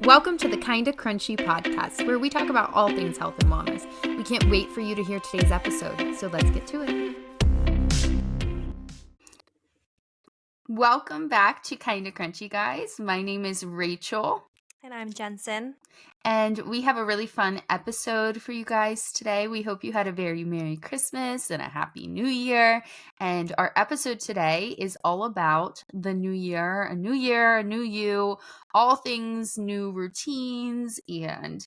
Welcome to the Kinda Crunchy podcast, where we talk about all things health and wellness. We can't wait for you to hear today's episode, so let's get to it. Welcome back to Kinda Crunchy, guys. My name is Rachel. And I'm Jensen. And we have a really fun episode for you guys today. We hope you had a very Merry Christmas and a Happy New Year. And our episode today is all about the new year, a new year, a new you, all things new routines and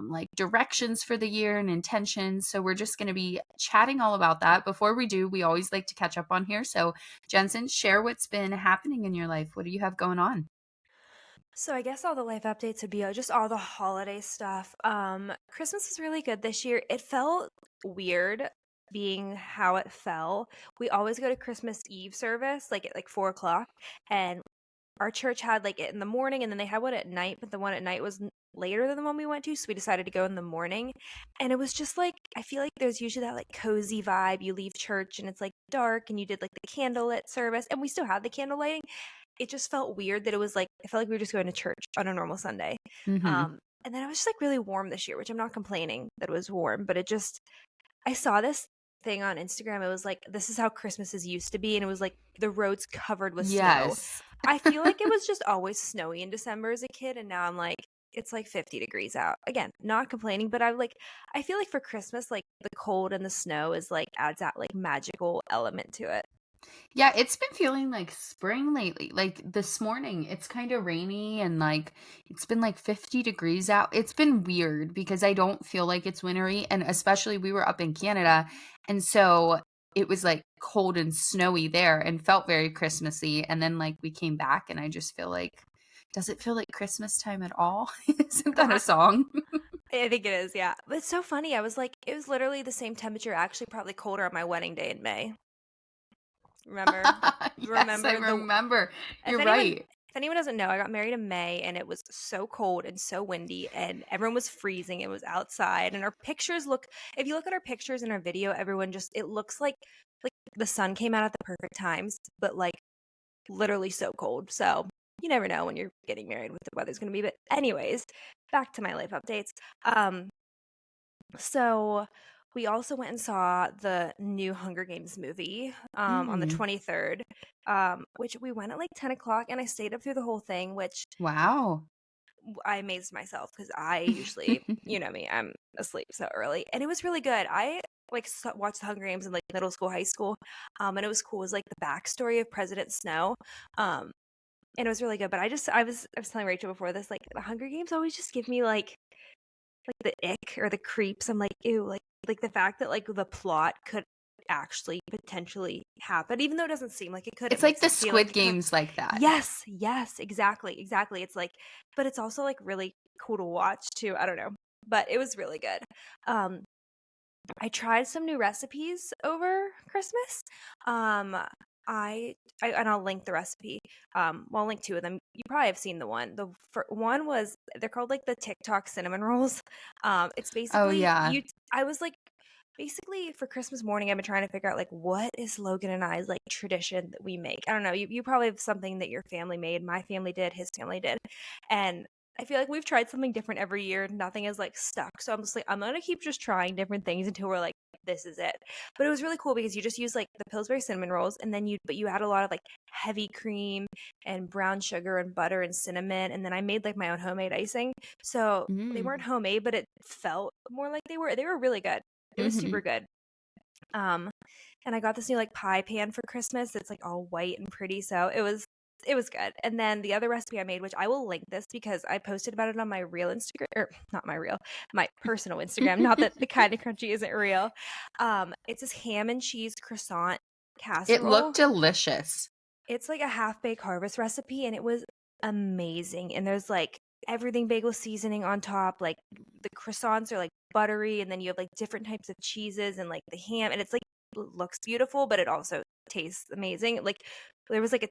like directions for the year and intentions. So we're just going to be chatting all about that. Before we do, we always like to catch up on here. So Jensen, share what's been happening in your life. What do you have going on? So I guess all the life updates would be just all the holiday stuff. Christmas was really good this year. It felt weird being how it fell. We always go to Christmas Eve service, like at 4 o'clock, and our church had like it in the morning, and then they had one at night, but the one at night was later than the one we went to, so we decided to go in the morning. And it was just like, I feel like there's usually that like cozy vibe. You leave church and it's like dark, and you did like the candlelit service, and we still had the candle lighting. It just felt weird that it was like, I felt like we were just going to church on a normal Sunday. Mm-hmm. And then it was just like really warm this year, which I'm not complaining that it was warm, but I saw this thing on Instagram. It was like, this is how Christmases used to be. And it was like the roads covered with snow. Yes. I feel like it was just always snowy in December as a kid. And now I'm like, it's like 50 degrees out. Again, not complaining, but I feel like for Christmas, like the cold and the snow is like adds that like magical element to it. Yeah, it's been feeling like spring lately. Like this morning, it's kind of rainy and like it's been like 50 degrees out. It's been weird because I don't feel like it's wintry. And especially we were up in Canada. And so it was like cold and snowy there and felt very Christmassy. And then like we came back and I just feel like, does it feel like Christmas time at all? Isn't that a song? I think it is, yeah. But it's so funny. I was like, it was literally the same temperature, actually probably colder on my wedding day in May. Remember? Yes, I remember. You're If right. if anyone doesn't know, I got married in May, and it was so cold and so windy, and everyone was freezing. It was outside, and our pictures look, if you look at our pictures in our video, everyone just, it looks like the sun came out at the perfect times, but like literally so cold. So you never know when you're getting married what the weather's going to be. But anyways, back to my life updates. So we also went and saw the new Hunger Games movie on the 23rd, which we went at like 10 o'clock, and I stayed up through the whole thing, which Wow. I amazed myself because I usually, you know me, I'm asleep so early, and it was really good. I like watched the Hunger Games in like middle school, high school, and it was cool. It was like the backstory of President Snow, um, and it was really good. But I was telling Rachel before this, like the Hunger Games always just give me like the ick or the creeps. I'm like, ew, like the fact that like the plot could actually potentially happen, even though it doesn't seem like it could. It's It like makes the it feel like Squid it could. Games like that. Yes, exactly. It's like, but it's also like really cool to watch too. I don't know, but it was really good. Um, I tried some new recipes over Christmas. Um, I and I'll link the recipe. Well, I'll link two of them. You probably have seen the one. One was, they're called like the TikTok cinnamon rolls. It's Oh, basically yeah. I was like, basically for Christmas morning, I've been trying to figure out like what is Logan and I's like tradition that we make. I don't know. You probably have something that your family made. My family did. His family did, and I feel like we've tried something different every year. Nothing is like stuck. So I'm just like, I'm gonna keep just trying different things until we're like, this is it. But it was really cool because you just use like the Pillsbury cinnamon rolls, and then you add a lot of like heavy cream and brown sugar and butter and cinnamon, and then I made like my own homemade icing. So they weren't homemade, but it felt more like they were. They were really good. It was super good. Um, and I got this new like pie pan for Christmas. It's like all white and pretty, so it was good. And then the other recipe I made, which I will link this because I posted about it on my real Instagram, or not my real, my personal Instagram. Not that the Kinda Crunchy isn't real. It's this ham and cheese croissant It casserole. looked delicious. It's like a half baked harvest recipe, and it was amazing. And there's like everything bagel seasoning on top. Like the croissants are like buttery, and then you have like different types of cheeses and like the ham, and it's like looks beautiful, but it also tastes amazing. Like there was like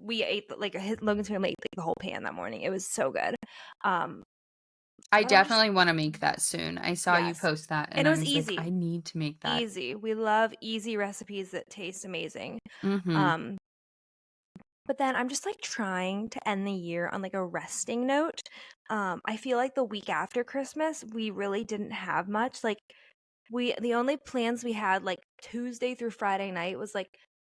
we ate like Logan's family ate like the whole pan that morning. It was so good. Um, I I just definitely want to make that soon. I saw you Yes, post that and and it I was was like, easy, I need to make that. easy. We love easy recipes that taste amazing. Mm-hmm. Um, But then I'm just like trying to end the year on like a resting note. I feel like the week after Christmas, we really didn't have much. Like the only plans we had like Tuesday through Friday night was like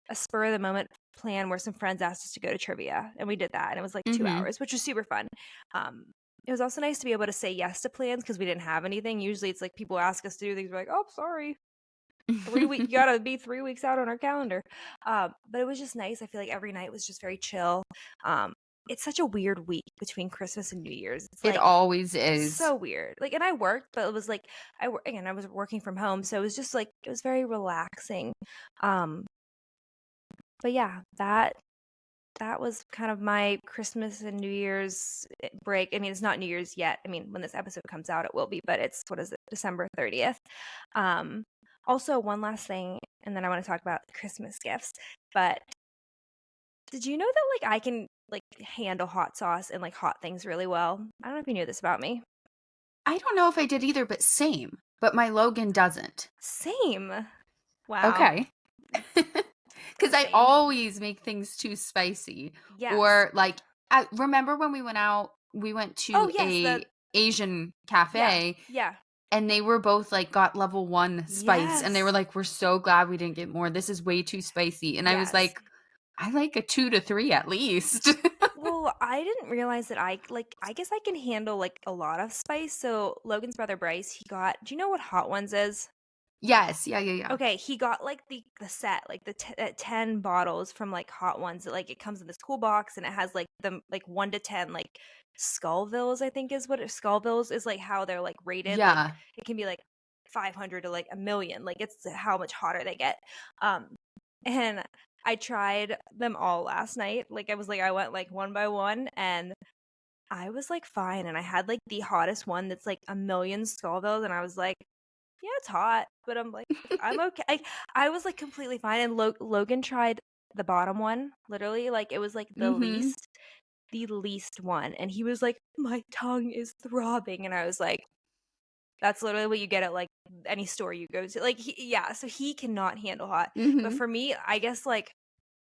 a spur of the moment plan where some friends asked us to go to trivia, and we did that, and it was like 2 Mhm. hours, which was super fun. Um, it was also nice to be able to say yes to plans because we didn't have anything. Usually it's like people ask us to do things, we're like, "Oh, sorry. 3 week you gotta be 3 weeks out on our calendar." But it was just nice. I feel like every night was just very chill. Um, it's such a weird week between Christmas and New Year's. It's It like always is. so weird. Like, and I worked, but it was like again, I was working from home, so it was just like it was very relaxing. Um, but yeah, that was kind of my Christmas and New Year's break. I mean, it's not New Year's yet. I mean, when this episode comes out, it will be, but it's what is it, December 30th. Um, Also, one last thing, and then I want to talk about Christmas gifts. But did you know that like I can like handle hot sauce and like hot things really well? I don't know if you knew this about me. I don't know if I did either, but same. But my Logan doesn't. Same. Wow. Okay. Because I Same. always make things too spicy. Yes. Or like, I remember when we went out, we went Oh to yes, a Asian yeah. cafe Yeah. and they were both like got level 1 spice and they were Yes. like, we're so glad we didn't get more. This is way too spicy. And I was Yes. like, I like a 2 to 3 at least. Well, I didn't realize that I guess I can handle like a lot of spice. So Logan's brother Bryce, he got, do you know what Hot Ones is? Yes. Yeah, yeah, yeah. Okay, he got like the set, like the 10 bottles from like Hot Ones. Like it comes in this cool box and it has like the like 1 to 10 like Skullvilles, I think is what it, Skullvilles is like how they're like rated. Like Yeah. it can be like 500 to like a million. Like it's how much hotter they get. Um and I tried them all last night. Like I went like one by one and I was like fine, and I had like the hottest one that's like a million Scoville, and I was like, yeah, it's hot, but I'm like, I'm okay. I was like completely fine. And Logan tried the bottom one, literally, like it was like Mhm. the least one, and he was like, my tongue is throbbing, and I was like, that's literally what you get at like any store you go to. Like, yeah, so he cannot handle hot, but Mhm. for me, I guess like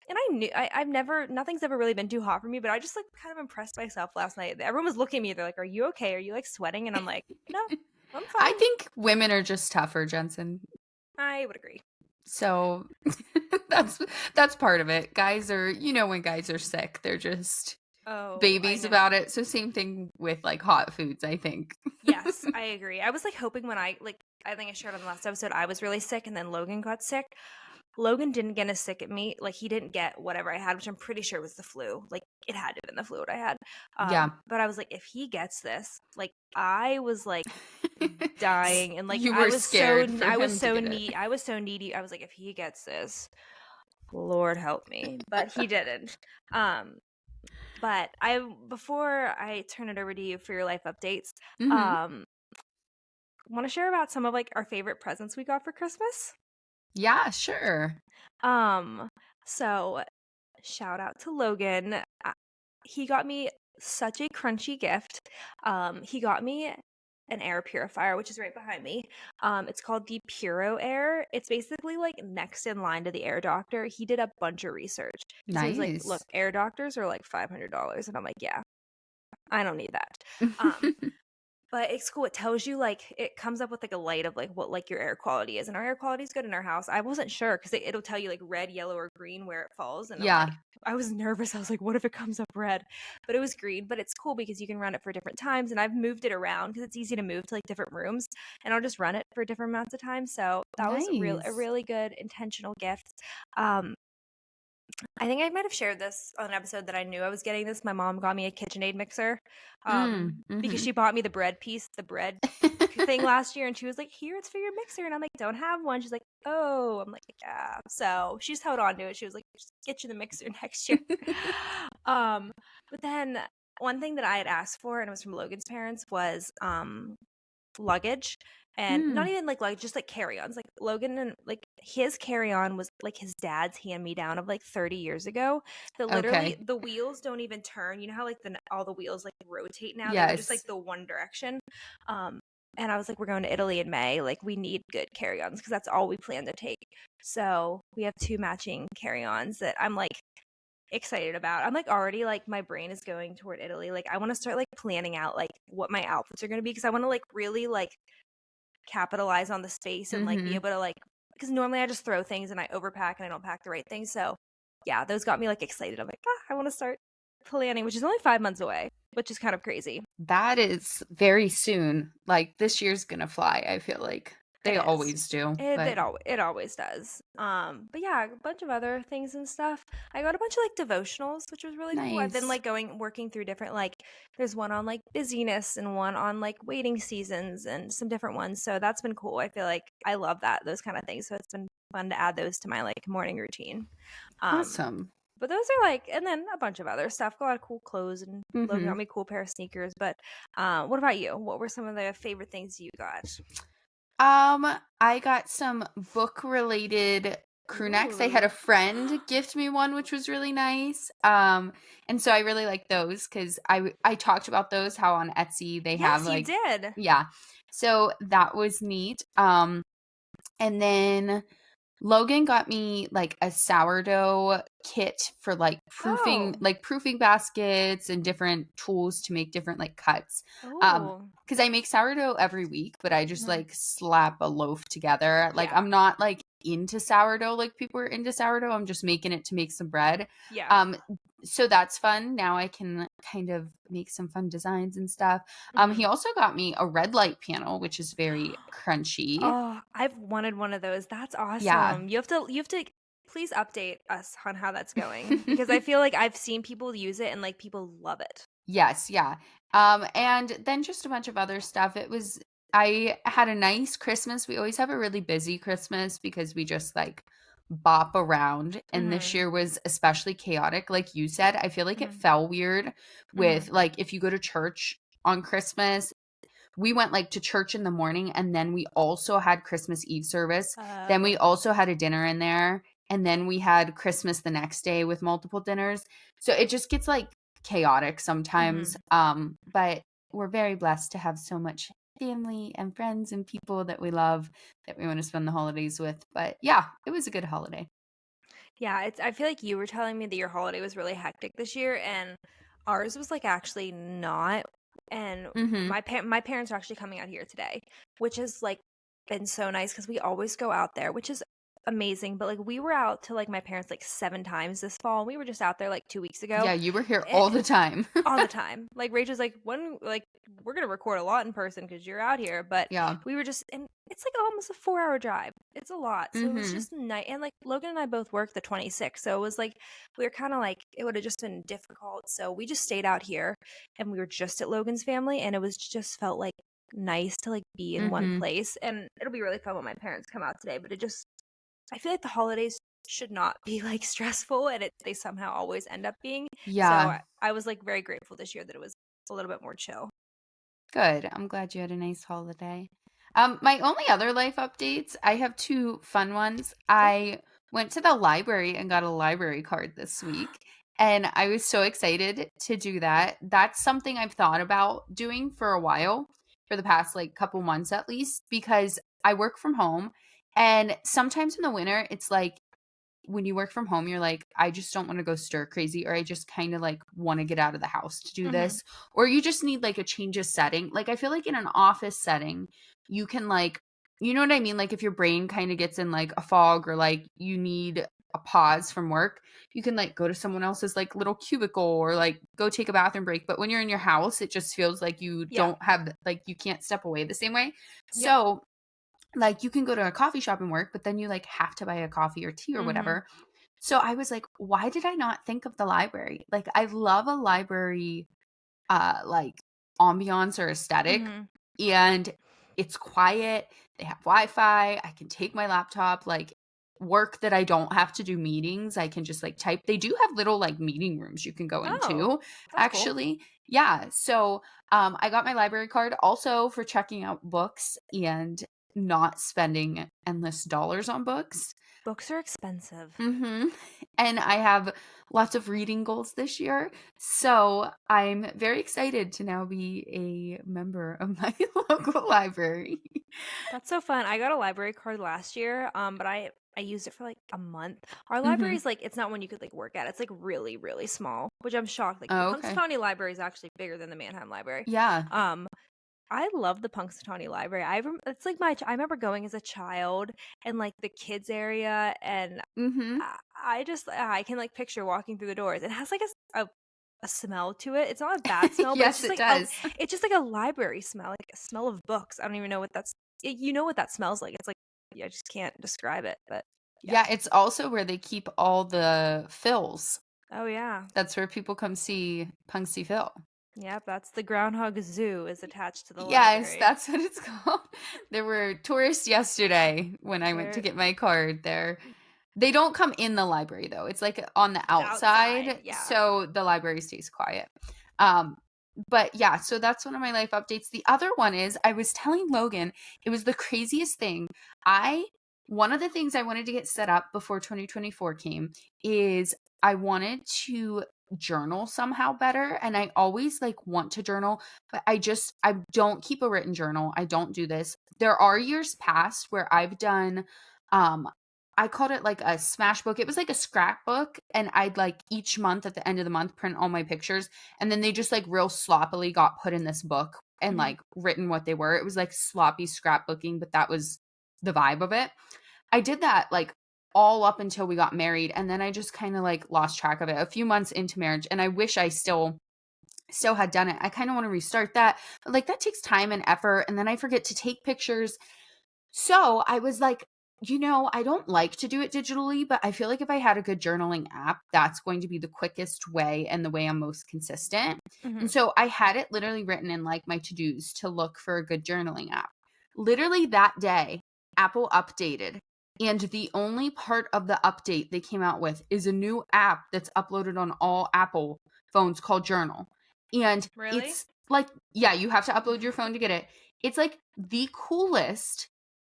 and I knew I've never nothing's ever really been too hot for me, but I just like kind of impressed myself last night. Everyone was looking at me. They're like, "Are you okay? Are you like sweating?" And I'm like, "No, I'm I fine." think women are just tougher, Jensen. I would agree. So that's that's part of it. Guys are, when guys are sick, they're just Oh, I babies about know. it. So same thing with like hot foods, I think. Yes, I agree. I was like hoping when I think I shared on the last episode I was really sick and then Logan got sick. Logan didn't get as sick at me. Like he didn't get whatever I had, which I'm pretty sure was the flu. Like it had to have been the flu what I had. Yeah. But I was like, if he gets this, like I was like dying and like You were scared for him to get it. I was so needy. I was like, if he gets this, Lord help me. But he didn't. Um, but I before I turn it over to you for your life updates, Mhm. um, want to share about some of like our favorite presents we got for Christmas. Yeah, sure. Um, so shout out to Logan. He got me such a crunchy gift. He got me an air purifier, which is right behind me. It's called the Puro Air. It's basically like next in line to the Air Doctor. He did a bunch of research because he was like, "Look, Nice. Air Doctors are like $500," and I'm like, "Yeah, I don't need that." Um, but it's cool. It tells you like it comes up with like a light of like what like your air quality is, and our air quality is good in our house. I wasn't sure because it'll tell you like red, yellow, or green where it falls, and I'm like, Yeah. I was nervous. I was like, what if it comes up red? But it was green. But it's cool because you can run it for different times, and I've moved it around because it's easy to move to like different rooms, and I'll just run it for different amounts of time. So that was a Nice. really good intentional gift. Um, I think I might have shared this on an episode that I knew I was getting this. My mom got me a KitchenAid mixer because Mhm. she bought me the bread thing last year, and she was like, "Here, it's for your mixer," and I'm like, "Don't have one." She's like, "Oh," I'm like, "Yeah." So she's held on to it. She was like, "Just get you the mixer next year." um, but then one thing that I had asked for, and it was from Logan's parents, was luggage, and not Mm. even like luggage, just like carry-ons. Like Logan and like his carry-on was like his dad's hand-me-down of like 30 years ago that literally Okay. the wheels don't even turn. You know how like all the wheels like rotate now? They were just like Yes. the one direction. Um and I was like, we're going to Italy in May. Like we need good carry-ons because that's all we plan to take. So we have two matching carry-ons that I'm like excited about. I'm like already like my brain is going toward Italy. Like I want to start like planning out like what my outfits are going to be because I want to like really like capitalize on the space and like be Mhm. able to like because normally I just throw things and I overpack and I don't pack the right things. So yeah, those got me like excited. I'm like, I want to start planning, which is only 5 months away, which is kind of crazy. That is very soon. Like, this year's gonna fly, I feel like. It They is. always do, It but it always does. But yeah, a bunch of other things and stuff. I got a bunch of like devotionals, which was really cool. I've been nice. like working through different like there's one on like busyness and one on like waiting seasons and some different ones. So that's been cool. I feel like I love that those kind of things. So it's been fun to add those to my like morning routine. Um, Awesome. but those are like, and then a bunch of other stuff. Got a lot of cool clothes and Logan got Mhm. me a cool pair of sneakers. But what about you? What were some of the favorite things you got? I got some book-related crew necks. I had a Ooh. friend gift me one, which was really nice. And so I really like those because I talked about those, how on Etsy they have, Yes, you like, did. yeah. So that was neat. And then Logan got me like a sourdough kit for Oh. like proofing baskets and different tools to make different like cuts. Oh. Because I make sourdough every week, but I just Mhm. like slap a loaf together. Like, Yeah. I'm not like into sourdough like people are into sourdough. I'm just making it to make some bread. Yeah. Um so that's fun. Now I can kind of make some fun designs and stuff. He Mhm. also got me a red light panel, which is very crunchy. Oh, I've wanted one of those. That's Yeah. awesome. You have to please update us on how that's going because I feel like I've seen people use it and like people love it. Yes, yeah. And then just a bunch of other stuff. I had a nice Christmas. We always have a really busy Christmas because we just like bop around. And this Mhm. year was especially chaotic. Like you said, I feel like it Mhm. fell weird with Mhm. like if you go to church on Christmas, we went like to church in the morning and then we also had Christmas Eve service. Then we Oh. also had a dinner in there. And then we had Christmas the next day with multiple dinners. So it just gets like chaotic sometimes. Mhm. But we're very blessed to have so much family and friends and people that we love that we want to spend the holidays with. But yeah, it was a good holiday. Yeah, it's I feel like you were telling me that your holiday was really hectic this year and ours was like actually not. And Mm-hmm. my parents are actually coming out here today, which has like been so nice because we always go out there, which is amazing. But like we were out to like my parents like 7 times this fall. And we were just out there like 2 weeks ago. Yeah, you were here Eh, all the time. all the time. Like Rachel's like, when like we're gonna record a lot in person because you're out here, but Yeah. we were just and it's like almost a 4 hour drive. It's a lot. So it was Mm-hmm. just night and like Logan and I both worked the 26th. So it was like we were kind of like it would have just been difficult. So we just stayed out here and we were just at Logan's family and it was just felt like nice to like be in one Mm-hmm. place. And it'll be really fun when my parents come out today, but it just I feel like the holidays should not be like stressful and they somehow always end up being. So Yeah. I was like very grateful this year that it was a little bit more chill. Good. I'm glad you had a nice holiday. My only other life updates, I have two fun ones. Okay. I went to the library and got a library card this week, and I was so excited to do that. That's something I've thought about doing for a while, for the past like couple months at least, because I work from home, and sometimes in the winter, it's like when you work from home, you're like, I just don't want to go stir crazy, or I just kind of like want to get out of the house to do Mhm. this, or you just need like a change of setting. Like, I feel like in an office setting, you can like, you know what I mean? Like, if your brain kind of gets in like a fog or like you need a pause from work, you can like go to someone else's like little cubicle or like go take a bathroom break. But when you're in your house, it just feels like you Yeah. don't have, like, you can't step away the same way. Yep. So, like, you can go to a coffee shop and work, but then you like have to buy a coffee or tea or Mhm. whatever. So I was like, why did I not think of the library? Like, I love a library like ambiance or aesthetic, Mhm. and it's quiet. They have Wi-Fi. I can take my laptop, like work that I don't have to do meetings. I can just like type. They do have little like meeting rooms you can go Oh, into, that's cool. actually. Yeah. So I got my library card also for checking out books and not spending endless dollars on books. Books are expensive. Mhm. And I have lots of reading goals this year. So I'm very excited to now be a member of my local library. That's so fun. I got a library card last year, but I used it for like a month. Our library Mhm. is like, it's not one you could like work at. It's like really, really small, which I'm shocked. Like the Oh, okay. Punxsutawney Library is actually bigger than the Manheim Library. Yeah. Um, I love the Punxsutawney Library. It's like I remember going as a child and like the kids area, and Mhm. I just I can like picture walking through the doors. It has like a smell to it. It's not a bad smell, but Yes, it does. it's just like a library smell, like a smell of books. I don't even know what you know what that smells like. It's like yeah, I just can't describe it, but yeah. Yeah, it's also where they keep all the fills. Oh yeah. That's where people come see Punxsy Phil. Yep, that's the Groundhog Zoo is attached to the Yes, library. that's what it's called. There were tourists yesterday when I went to They're get my card there. They don't come in the library though. It's like on the outside, outside, yeah. so the library stays quiet. Um, but yeah, so that's one of my life updates. The other one is I was telling Logan, it was the craziest thing. I One of the things I wanted to get set up before 2024 came is I wanted to journal somehow better, and I always like want to journal, but I don't keep a written journal. I don't do this. There are years past where I've done um I called it like a smash book. It was like a scrapbook, and I'd like each month at the end of the month print all my pictures, and then they just like real sloppily got put in this book and Mhm. like written what they were. It was like sloppy scrapbooking, but that was the vibe of it. I did that like all up until we got married, and then I just kind of like lost track of it a few months into marriage, and I wish I still had done it. I kind of want to restart that. But like that takes time and effort, and then I forget to take pictures. So I was like, I don't like to do it digitally, but I feel like if I had a good journaling app, that's going to be the quickest way and the way I'm most consistent. And Mhm. so I had it literally written in like my to-dos to look for a good journaling app. Literally that day, Apple updated. And the only part of the update they came out with is a new app that's uploaded on all Apple phones called Journal. And Really? it's like, yeah, you have to upload your phone to get it. It's like the coolest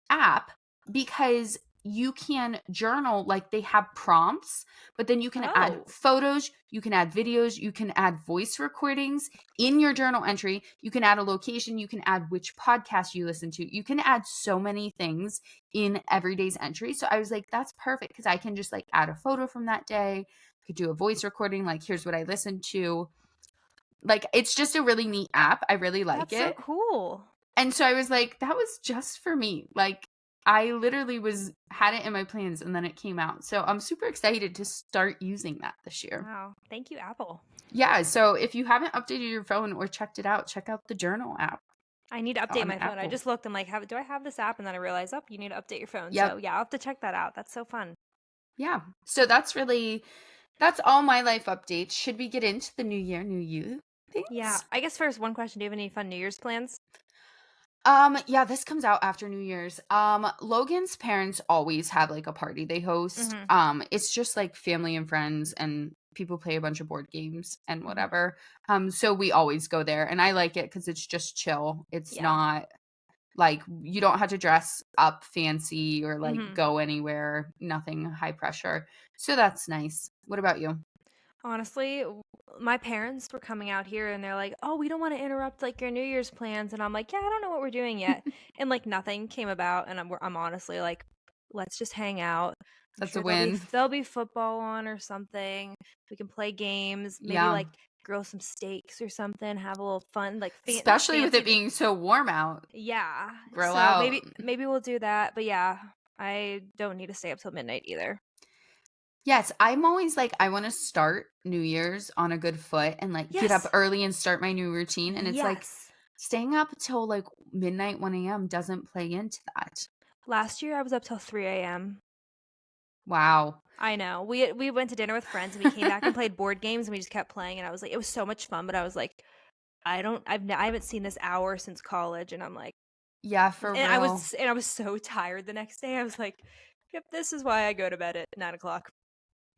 app because you can journal, like they have prompts, but then you can add Oh. photos, you can add videos, you can add voice recordings in your journal entry, you can add a location, you can add which podcast you listen to, you can add so many things in everyday's entry. So I was like, that's perfect because I can just like add a photo from that day, I could do a voice recording, like here's what I listened to. Like it's just a really neat app. I really like That's so it. cool. And so I was like, that was just for me. Like I literally had it in my plans and then it came out. So I'm super excited to start using that this year. Wow. Thank you, Apple. Yeah, so if you haven't updated your phone or checked it out, check out the Journal app I need to update on my phone. I Apple. just looked. I'm like, do I have this app? And then I realized, oh, you need to update your phone. So Yep. yeah, I'll have to check that out. That's so fun. Yeah. So that's all my life updates. Should we get into the new year, new you Yeah. things? I guess first, one question: do you have any fun New Year's plans? Yeah, this comes out after New Year's. Logan's parents always have like a party they host. Mm-hmm. It's just like family and friends and people play a bunch of board games and Mm-hmm. whatever. So we always go there and I like it because it's just chill. It's Yeah. not like you don't have to dress up fancy or like Mm-hmm. go anywhere, nothing high pressure. So that's nice. What about you? Honestly, my parents were coming out here and they're like, "Oh, we don't want to interrupt like your New Year's plans." And I'm like, "Yeah, I don't know what we're doing yet." And like nothing came about and I'm honestly like, "Let's just hang out." I'm That's a sure win. there'll be football on or something. We can play games, maybe Yeah. like grill some steaks or something, have a little fun like not Especially with fancy, it but being so warm out. yeah. Grill So out. maybe we'll do that, but yeah, I don't need to stay up till midnight either. Yes, I'm always like, I want to start New Year's on a good foot and like get up Yes. early and start my new routine. And it's like Yes. staying up till like midnight, 1 a.m. doesn't play into that. Last year I was up till 3 a.m. Wow. I know. We went to dinner with friends and we came back and played board games and we just kept playing and I was like, it was so much fun, but I was like, I haven't seen this hour since college and I'm like, Yeah, for real. and I was so tired the next day. I was like, yep, this is why I go to bed at 9 o'clock.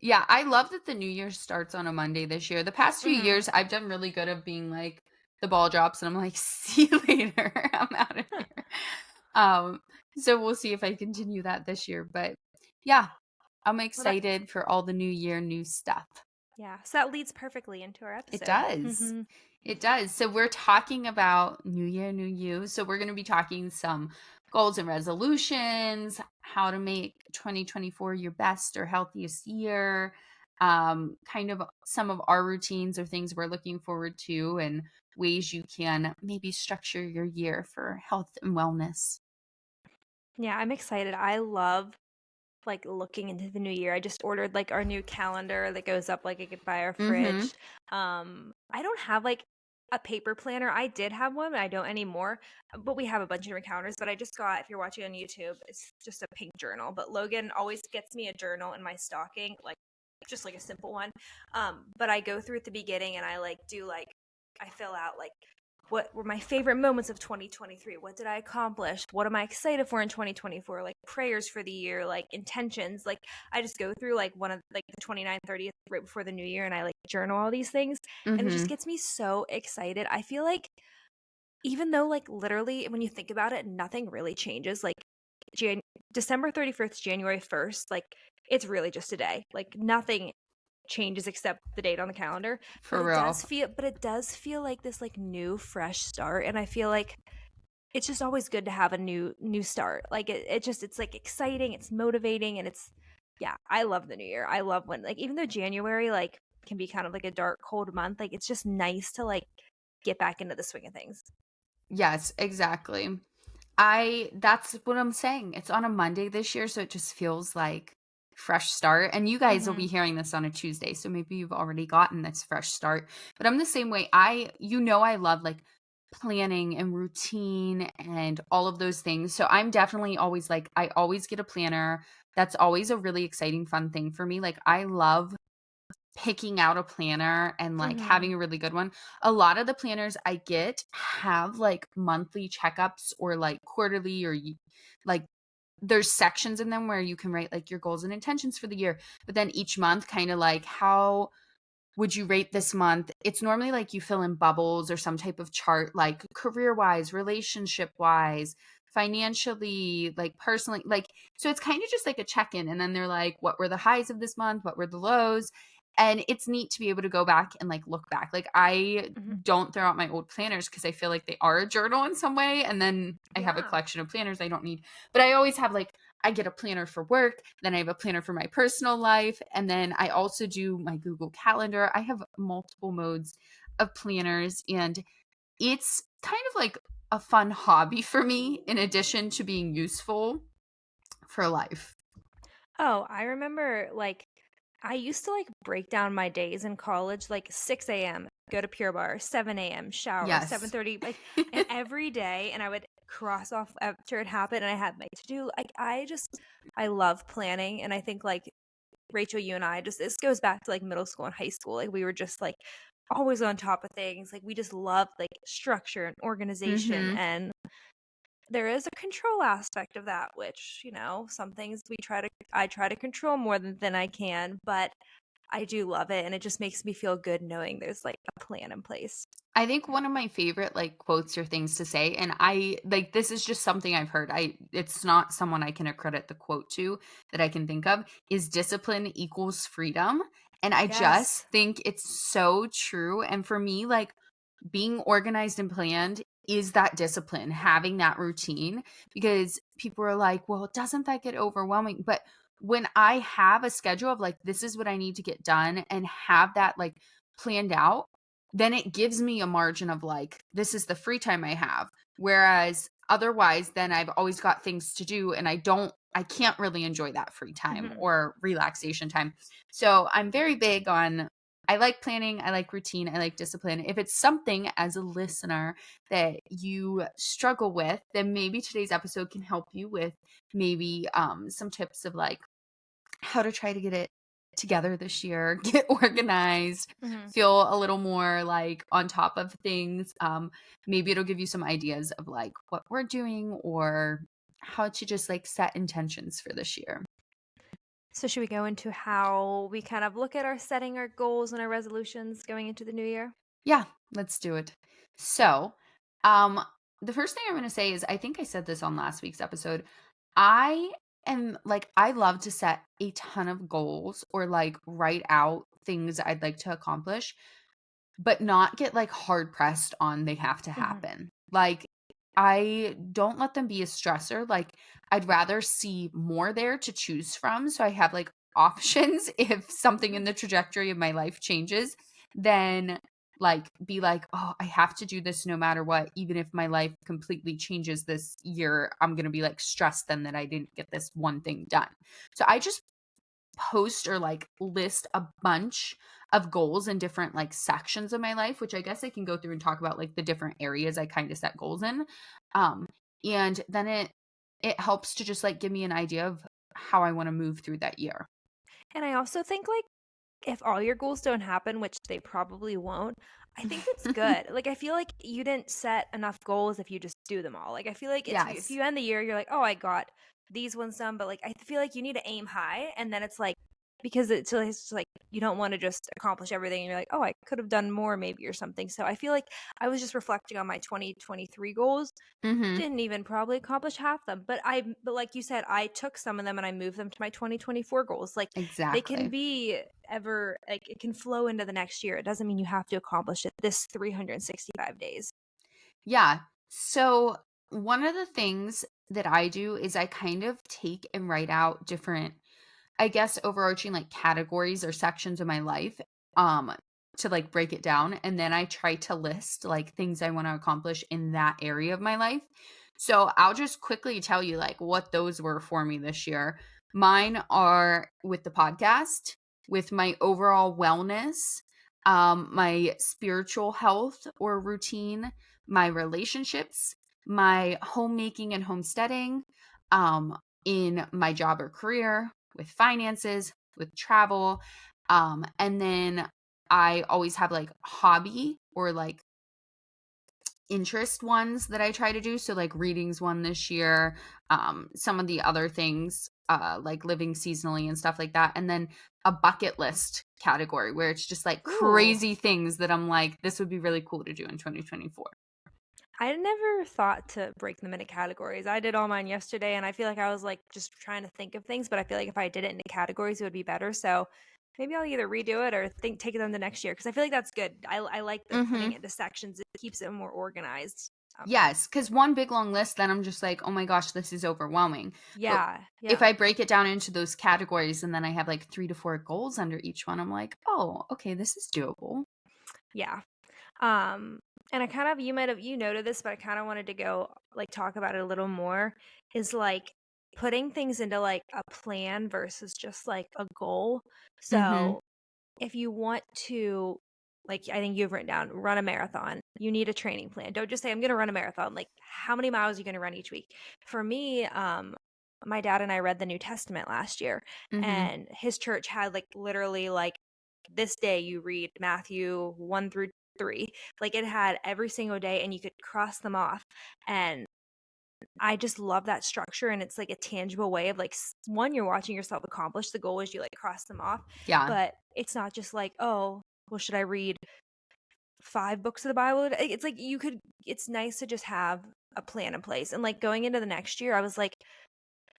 Yeah, I love that the New Year starts on a Monday this year. The past few Mm-hmm. years, I've done really good of being like, the ball drops and I'm like, see you later. I'm out of here. Um, so we'll see if I continue that this year. But yeah, I'm Well, that excited for all the new year, new stuff. yeah. So that leads perfectly into our It episode. does. It does. So we're talking about New Year, New You. So we're going to be talking some goals and resolutions, how to make 2024 your best or healthiest year, kind of some of our routines or things we're looking forward to, and ways you can maybe structure your year for health and wellness. Yeah, I'm excited. I love like looking into the new year. I just ordered like our new calendar that goes up like it could by our Mm-hmm. fridge. I don't have like a paper planner. I did have one, but I don't anymore. But we have a bunch of different calendars. But I just got, if you're watching on YouTube, it's just a pink journal. But Logan always gets me a journal in my stocking, like just like a simple one. But I go through at the beginning and I like do like I fill out like what were my favorite moments of 2023? What did I accomplish? What am I excited for in 2024? Like prayers for the year, like intentions. Like I just go through like one of like the 29th, 30th right before the new year and I like journal all these things and it just Mm-hmm. gets me so excited. I feel like even though like literally when you think about it, nothing really changes. Like Jan- December 31st, January 1st, like it's really just a day. Like nothing changes except the date on the calendar, For real. but it does feel like this like new fresh start and I feel like it's just always good to have a new start. Like it's like exciting, it's motivating and it's yeah, I love the new year. I love when like even though January like can be kind of like a dark cold month, like it's just nice to like get back into the swing of things. Yes, exactly. That's what I'm saying. It's on a Monday this year, so it just feels like fresh start. And you guys will be Mhm. hearing this on a Tuesday, so maybe you've already gotten this fresh start. But I'm the same way. I love like planning and routine and all of those things. So I'm definitely always like I always get a planner. That's always a really exciting fun thing for me. Like I love picking out a planner and like Mhm. having a really good one. A lot of the planners I get have like monthly checkups or like quarterly like there's sections in them where you can write like your goals and intentions for the year. But then each month kind of like how would you rate this month? It's normally like you fill in bubbles or some type of chart, like career wise, relationship wise, financially, like personally, like, so it's kind of just like a check in. And then they're like, what were the highs of this month? What were the lows? And it's neat to be able to go back and like look back. Like, I Mhm. don't throw out my old planners because I feel like they are a journal in some way. And then I have a Yeah. collection of planners I don't need, but I always have like, I get a planner for work, then I have a planner for my personal life, and then I also do my Google Calendar. I have multiple modes of planners, and it's kind of like a fun hobby for me in addition to being useful for life. Oh, I remember like I used to like break down my days in college like 6 a.m. go to Pure Barre, 7 a.m. shower, Yes. 7:30 like and every day and I would cross off after it happened and I had my to do like I love planning and I think like Rachel, you and I just this goes back to like middle school and high school. Like we were just like always on top of things. Like we just loved like structure and organization Mhm. and there is a control aspect of that which some things I try to control more than I can but I do love it and it just makes me feel good knowing there's like a plan in place. I think one of my favorite like quotes or things to say, and I like this is just something I've heard. It's not someone I can accredit the quote to that I can think of, is discipline equals freedom. And I Yes. just think it's so true. And for me, like being organized and planned is that discipline, having that routine, because people are like, well, doesn't that get overwhelming? But when I have a schedule of like, this is what I need to get done and have that like planned out, then it gives me a margin of like, this is the free time I have. Whereas otherwise, then I've always got things to do and I can't really enjoy that free time Hmm. or relaxation time. So I'm very big on I like planning, I like routine, I like discipline. If it's something as a listener that you struggle with, then maybe today's episode can help you with maybe some tips of like how to try to get it together this year, get organized, Hmm. feel a little more like on top of things. Maybe it'll give you some ideas of like what we're doing or how to just like set intentions for this year. So should we go into how we kind of look at our setting our goals and our resolutions going into the new year? Yeah, let's do it. So, um, the first thing I'm going to say is I think I said this on last week's episode. I I love to set a ton of goals or like write out things I'd like to accomplish. but not get, like, hard pressed on they have to Mhm. happen. Like, I don't let them be a stressor, like, I'd rather see more there to choose from, so I have, like, options if something in Mhm. the trajectory of my life changes, than, like, be like, "Oh, I have to do this no matter what, even if my life completely changes this year, I'm gonna be, like, stressed then that I didn't get this one thing done." So I just post or like list a bunch of goals in different like sections of my life, which I guess I can go through and talk about like the different areas I kind of set goals in. Um, and then it helps to just like give me an idea of how I want to move through that year. And I also think, like, if all your goals don't happen, which they probably won't, I think it's good. Like, I feel like you didn't set enough goals if you just do them all. Like, I feel like if Yes. you end the year, you're like, "Oh, I got these ones done," but, like, I feel like you need to aim high, and then it's like because it's like you don't wanna just accomplish everything, and you're like, "Oh, I could have done more maybe," or something. So I feel like I was just reflecting on my 2023 goals. Mhm. Didn't even probably accomplish half them, but like you said, I took some of them and I moved them to my 2024 goals. Like, they can Exactly. be ever like, it can flow into the next year. It doesn't mean you have to accomplish it this 365 days. Yeah. So one of the things that I do is I kind of take and write out different, I guess, overarching like categories or sections of my life, um, to like break it down. And then I try to list like things I want to accomplish in that area of my life. So I'll just quickly tell you like what those were for me this year. Mine are with the podcast, with my overall wellness, my spiritual health or routine, my relationships, my homemaking and homesteading, in my job or career, with finances, with travel. And then I always have like hobby or like interest ones that I try to do. So like readings one this year, some of the other things, like living seasonally and stuff like that. And then a bucket list category where it's just like Ooh. crazy things that I'm like, this would be really cool to do in 2024. I never thought to break them into categories. I did all mine yesterday, and I feel like I was, like, just trying to think of things, but I feel like if I did it into categories, it would be better, so maybe I'll either redo it or take it on the next year because I feel like that's good. I like the putting Mm-hmm. it into sections. It keeps it more organized. Yes, because one big long list, then I'm just like, "Oh my gosh, this is overwhelming." But Yeah, if yeah, I break it down into those categories and then I have like 3 to 4 goals under each one, I'm like, "Oh, okay, this is doable." yeah. And I kind of you noted this, but I kind of wanted to go like talk about it a little more is like putting things into like a plan versus just like a goal. Mhm. So if you want to, like, I think you've written down run a marathon, you need a training plan. Don't just say I'm going to run a marathon. Like, how many miles are you going to run each week? For me, my dad and I read the New Testament last year, Mhm. and his church had like literally like this day you read Matthew 1 through 3. Like, it had every single day, and you could cross them off. And I just love that structure, and it's like a tangible way of like one, you're watching yourself accomplish the goal as you like cross them off, Yeah. but it's not just like, oh, well, should I read 5 books of the Bible? It's like you could. It's nice to just have a plan in place, and like going into the next year, I was like,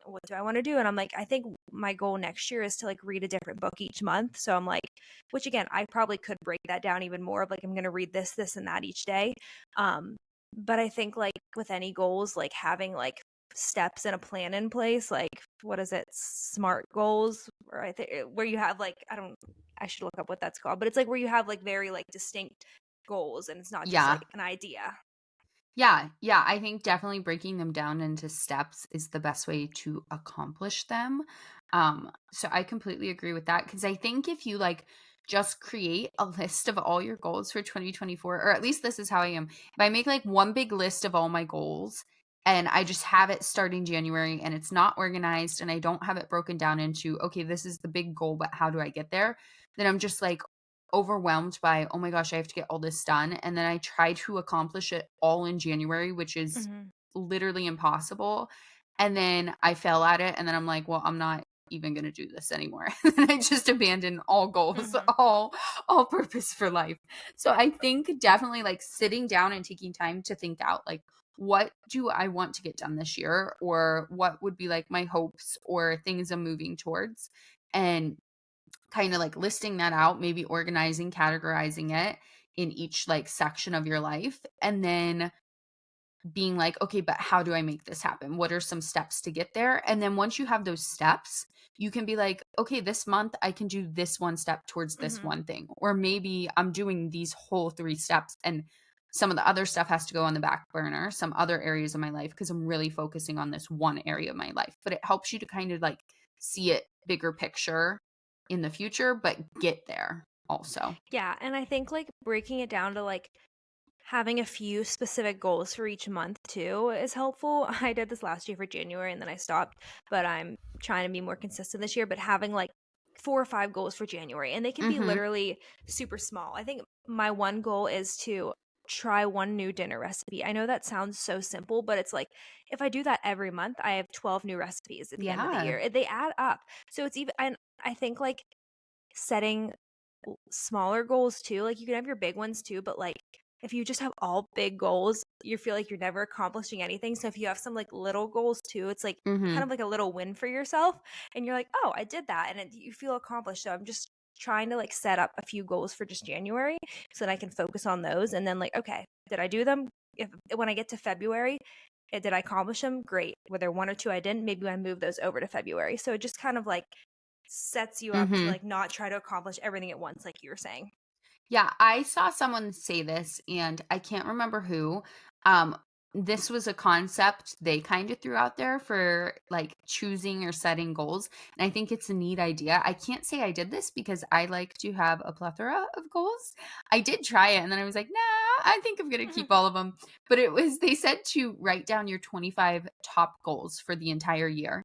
what do I want to do? And I'm like, I think my goal next year is to like read a different book each month. So I'm like, which again, I probably could break that down even more of like, I'm going to read this, this, and that each day. Um, but I think like with any goals, like having like steps and a plan in place, like what is it, SMART goals, or I think where you have like, I should look up what that's called, but it's like where you have like very like distinct goals and it's not just Yeah. like an idea. Yeah, yeah, I think definitely breaking them down into steps is the best way to accomplish them. So I completely agree with that because I think if you like just create a list of all your goals for 2024, or at least this is how I am. If I make like one big list of all my goals and I just have it starting January and it's not organized and I don't have it broken down into, okay, this is the big goal, but how do I get there? Then I'm just like, overwhelmed by, "Oh my gosh, I have to get all this done," and then I try to accomplish it all in January, which is Hmm. literally impossible, and then I fail at it, and then I'm like, "Well, I'm not even gonna do this anymore." And I just abandon all goals, Hmm. all purpose for life. So I think definitely, like, sitting down and taking time to think out, like, what do I want to get done this year, or what would be, like, my hopes or things I'm moving towards, and kinda, like, listing that out, maybe organizing, categorizing it in each like section of your life, and then being like, okay, but how do I make this happen? What are some steps to get there? And then once you have those steps, you can be like, okay, this month I can do this one step towards this Mhm. one thing. Or maybe I'm doing these whole 3 steps and some of the other stuff has to go on the back burner, some other areas of my life, because I'm really focusing on this one area of my life. But it helps you to kind of like see it bigger picture in the future, but get there also. Yeah, and I think, like, breaking it down to, like, having a few specific goals for each month too is helpful. I did this last year for January and then I stopped, but I'm trying to be more consistent this year, but having, like, 4 or 5 goals for January, and they can be Mm-hmm. literally super small. I think my one goal is to try one new dinner recipe. I know that sounds so simple, but it's like if I do that every month, I have 12 new recipes at the end of the Yeah. year. They add up. So it's even, and I think, like, setting smaller goals too. Like, you can have your big ones too, but, like, if you just have all big goals, you feel like you're never accomplishing anything. So if you have some, like, little goals too, it's like kind Mm-hmm. of like a little win for yourself, and you're like, "Oh, I did that." And you feel accomplished. So I'm just trying to, like, set up a few goals for just January so that I can focus on those, and then, like, okay, did I do them? If when I get to February, did I accomplish them? Great. Were there one or two I didn't? Maybe I move those over to February. So it just kind of, like, sets you up to, Mm-hmm. like, not try to accomplish everything at once, like you were saying. Yeah, I saw someone say this and I can't remember who. Um, this was a concept they kind of threw out there for like choosing or setting goals. And I think it's a neat idea. I can't say I did this because I like to have a plethora of goals. I did try it and then I was like, nah, I think I'm going to keep all of them. But they said to write down your 25 top goals for the entire year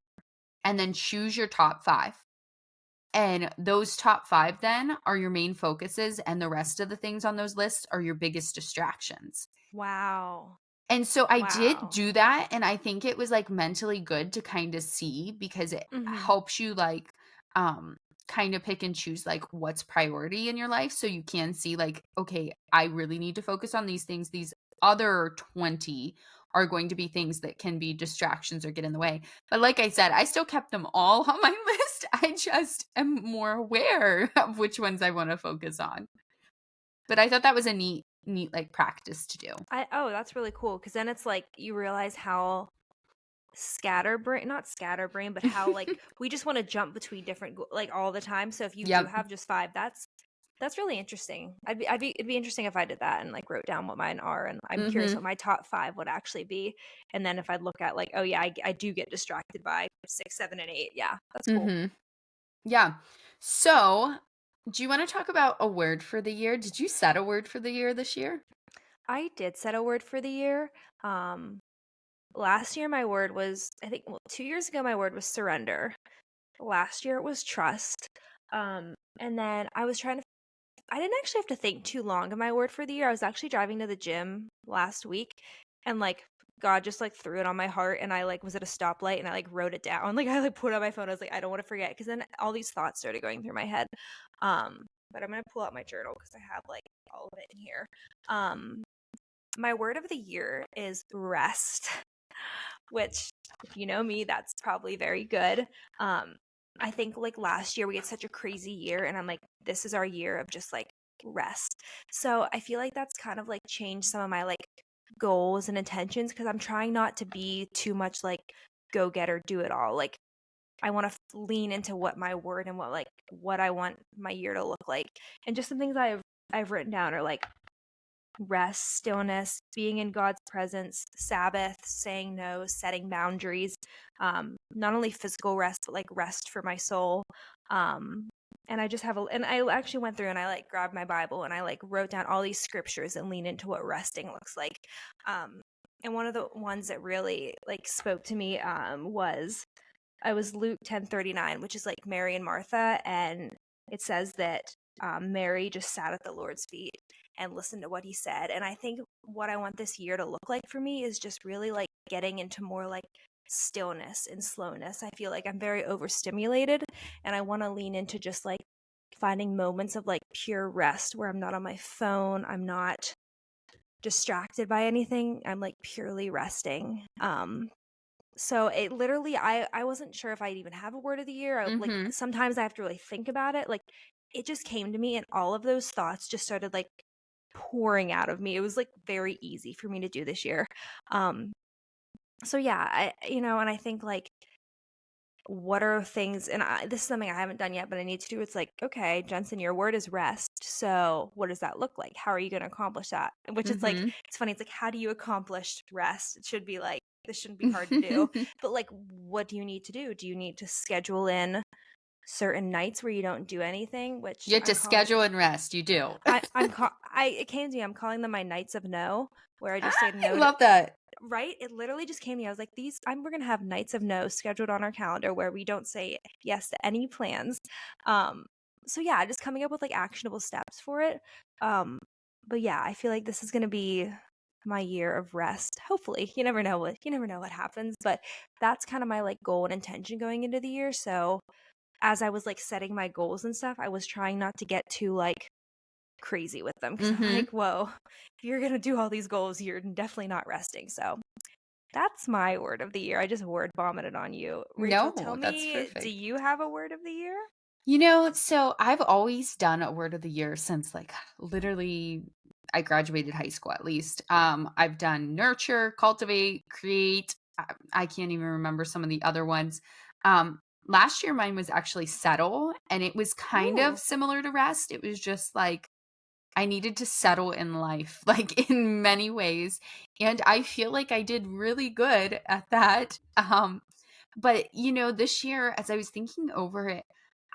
and then choose your top five. And those top 5 then are your main focuses, and the rest of the things on those lists are your biggest distractions. Wow. And so I did Wow. do that, and I think it was, like, mentally good to kinda see because it Mhm. helps you, like, kinda pick and choose, like, what's priority in your life so you can see, like, "Okay, I really need to focus on these things. These other 20 are going to be things that can be distractions or get in the way." But like I said, I still kept them all on my list. I just am more aware of which ones I wanna focus on. But I thought that was a neat, like, practice to do. That's really cool because then it's like you realize how scatterbrain not scatterbrain, but how, like, we just wanna jump between different like, all the time, so if you do Yep. have just 5, that's really interesting. It'd be interesting if I did that and, like, wrote down what mine are, and I'm curious what Mhm. my top 5 would actually be, and then if I look at, like, "Oh, yeah, I do get distracted by 6, 7, and 8." Yeah, that's cool. Mhm. Yeah. So, do you wanna talk about a word for the year? Did you set a word for the year this year? I did set a word for the year. Um, Last year my word was, I think, well, 2 years ago my word was surrender. Last year it was trust. And then I didn't actually have to think too long of my word for the year. I was actually driving to the gym last week and, like, God just, like, threw it on my heart, and I, like, was at a stoplight and I, like, wrote it down. Like, I, like, put it on my phone. I was like, I don't want to forget because then all these thoughts started going through my head. But I'm gonna pull out my journal because I have, like, all of it in here. Um, my word of the year is rest, which, if you know me, that's probably very good. Um, I think, like, last year we had such a crazy year, and I'm like, this is our year of just, like, rest. So I feel like that's kind of, like, changed some of my, like, goals and intentions because I'm trying not to be too much like go get or do it all. Like, I want to lean into what my word and what I want my year to look like. And just some things I've written down are like rest, stillness, being in God's presence, Sabbath, saying no, setting boundaries, not only physical rest, but like rest for my soul. And I just have and I actually went through and I like grabbed my Bible and I like wrote down all these scriptures and lean into what resting looks like. Um, and one of the ones that really like spoke to me was I was Luke 10:39, which is like Mary and Martha, and it says that Mary just sat at the Lord's feet and listened to what he said. And I think what I want this year to look like for me is just really like getting into more like stillness and slowness. I feel like I'm very overstimulated, and I want to lean into just like finding moments of like pure rest where I'm not on my phone, I'm not distracted by anything, I'm like purely resting. So it literally I wasn't sure if I'd even have a word of the year. Like, Mhm. sometimes I have to really think about it. Like, it just came to me and all of those thoughts just started like pouring out of me. It was like very easy for me to do this year. Um, so yeah, and I think like what are things, and this is something I haven't done yet, but I need to do. It's like, okay, Jensen, your word is rest. So what does that look like? How are you going to accomplish that? Which is like, Mm-hmm. it's funny. It's like, how do you accomplish rest? It should be like, this shouldn't be hard to do. But like, what do you need to do? Do you need to schedule in certain nights where you don't do anything? Which You have I'm to calling, schedule and rest. You do. it came to me, I'm calling them my nights of no, where I just say I no to, love that. right? It literally just came to me. I was like, we're gonna have nights of no scheduled on our calendar where we don't say yes to any plans. Um, so yeah, just coming up with like actionable steps for it. Um, but yeah, I feel like this is gonna be my year of rest. Hopefully, you never know what happens, but that's kind of my like goal and intention going into the year. So as I was like setting my goals and stuff, I was trying not to get too like crazy with them because I'm Mm-hmm. like, whoa, if you're gonna do all these goals, you're definitely not resting. So that's my word of the year. I just word vomited on you. Rachel, tell No, that's me, do perfect. you have a word of the year? So I've always done a word of the year since like literally I graduated high school at least. I've done nurture, cultivate, create. I can't even remember some of the other ones. Last year mine was actually settle, and it was kind of Ooh. similar to rest. It was just like I needed to settle in life, like in many ways. And I feel like I did really good at that. But this year, as I was thinking over it,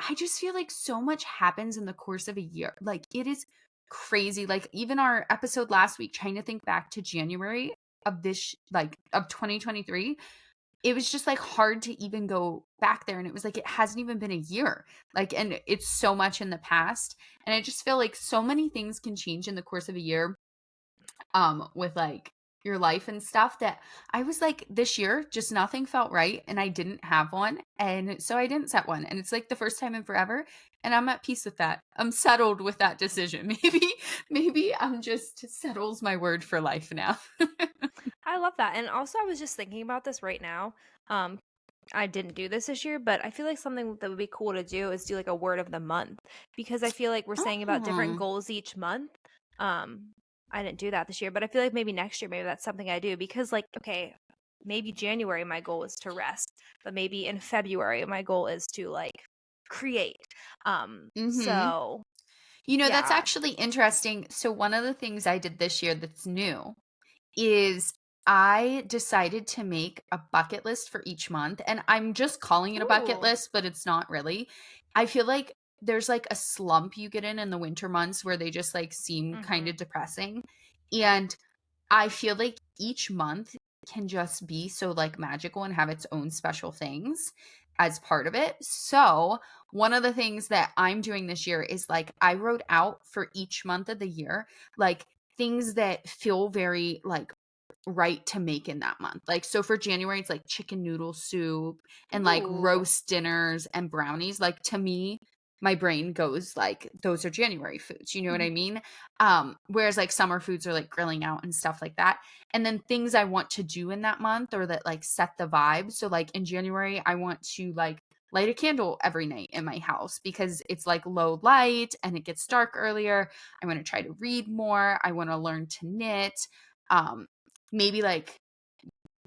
I just feel like so much happens in the course of a year. Like it is crazy. Like even our episode last week, trying to think back to January of like of 2023, it was just like hard to even go back there. And it was like, it hasn't even been a year. Like, and it's so much in the past. And I just feel like so many things can change in the course of a year, with like your life and stuff, that I was like, this year, just nothing felt right. And I didn't have one. And so I didn't set one. And it's like the first time in forever. And I'm at peace with that. I'm settled with that decision. Maybe I'm just settles my word for life now. I love that. And also, I was just thinking about this right now. Um, I didn't do this year, but I feel like something that would be cool to do is do like a word of the month because I feel like we're saying about different Oh. goals each month. Um, I didn't do that this year, but I feel like maybe next year, maybe that's something I do because, like, okay, maybe January my goal is to rest, but maybe in February my goal is to like create. Mm-hmm. So That's yeah. actually interesting. So, one of the things I did this year that's new is I decided to make a bucket list for each month. And I'm just calling it a bucket Ooh. list, but it's not really. I feel like there's like a slump you get in the winter months where they just like seem kind Mm-hmm. of depressing. And I feel like each month can just be so like magical and have its own special things as part of it. So, one of the things that I'm doing this year is like I wrote out for each month of the year like things that feel very like right to make in that month. Like so for January it's like chicken noodle soup and like Ooh. roast dinners and brownies. Like to me my brain goes like those are January foods. You know what I mean? Whereas like summer foods are like grilling out and stuff like that. And then things I want to do in that month or that like set the vibe. So like in January I want to like light a candle every night in my house because it's like low light and it gets dark earlier. I want to try to read more. I want to learn to knit. Um, Maybe like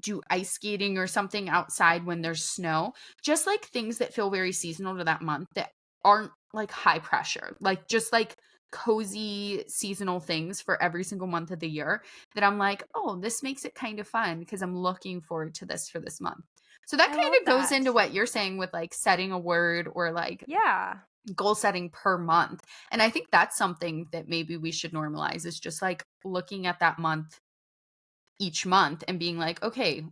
do ice skating or something outside when there's snow. Just like things that feel very seasonal to that month that aren't like high pressure. Like just like cozy seasonal things for every single month of the year that I'm like, "Oh, this makes it kind of fun because I'm looking forward to this for this month." So that I kind love of goes into that. what you're saying with like setting a word or like Yeah. goal setting per month. And I think that's something that maybe we should normalize is just like looking at that month each month and being like, okay,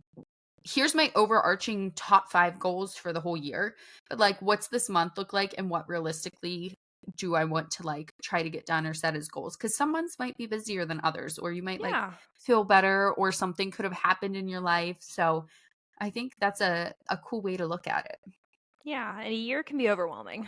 here's my overarching top 5 goals for the whole year. But like, what's this month look like and what realistically do I want to like try to get done or set as goals? Because some months might be busier than others, or you might like Yeah. feel better or something could have happened in your life. So I think that's a cool way to look at it. Yeah. And a year can be overwhelming.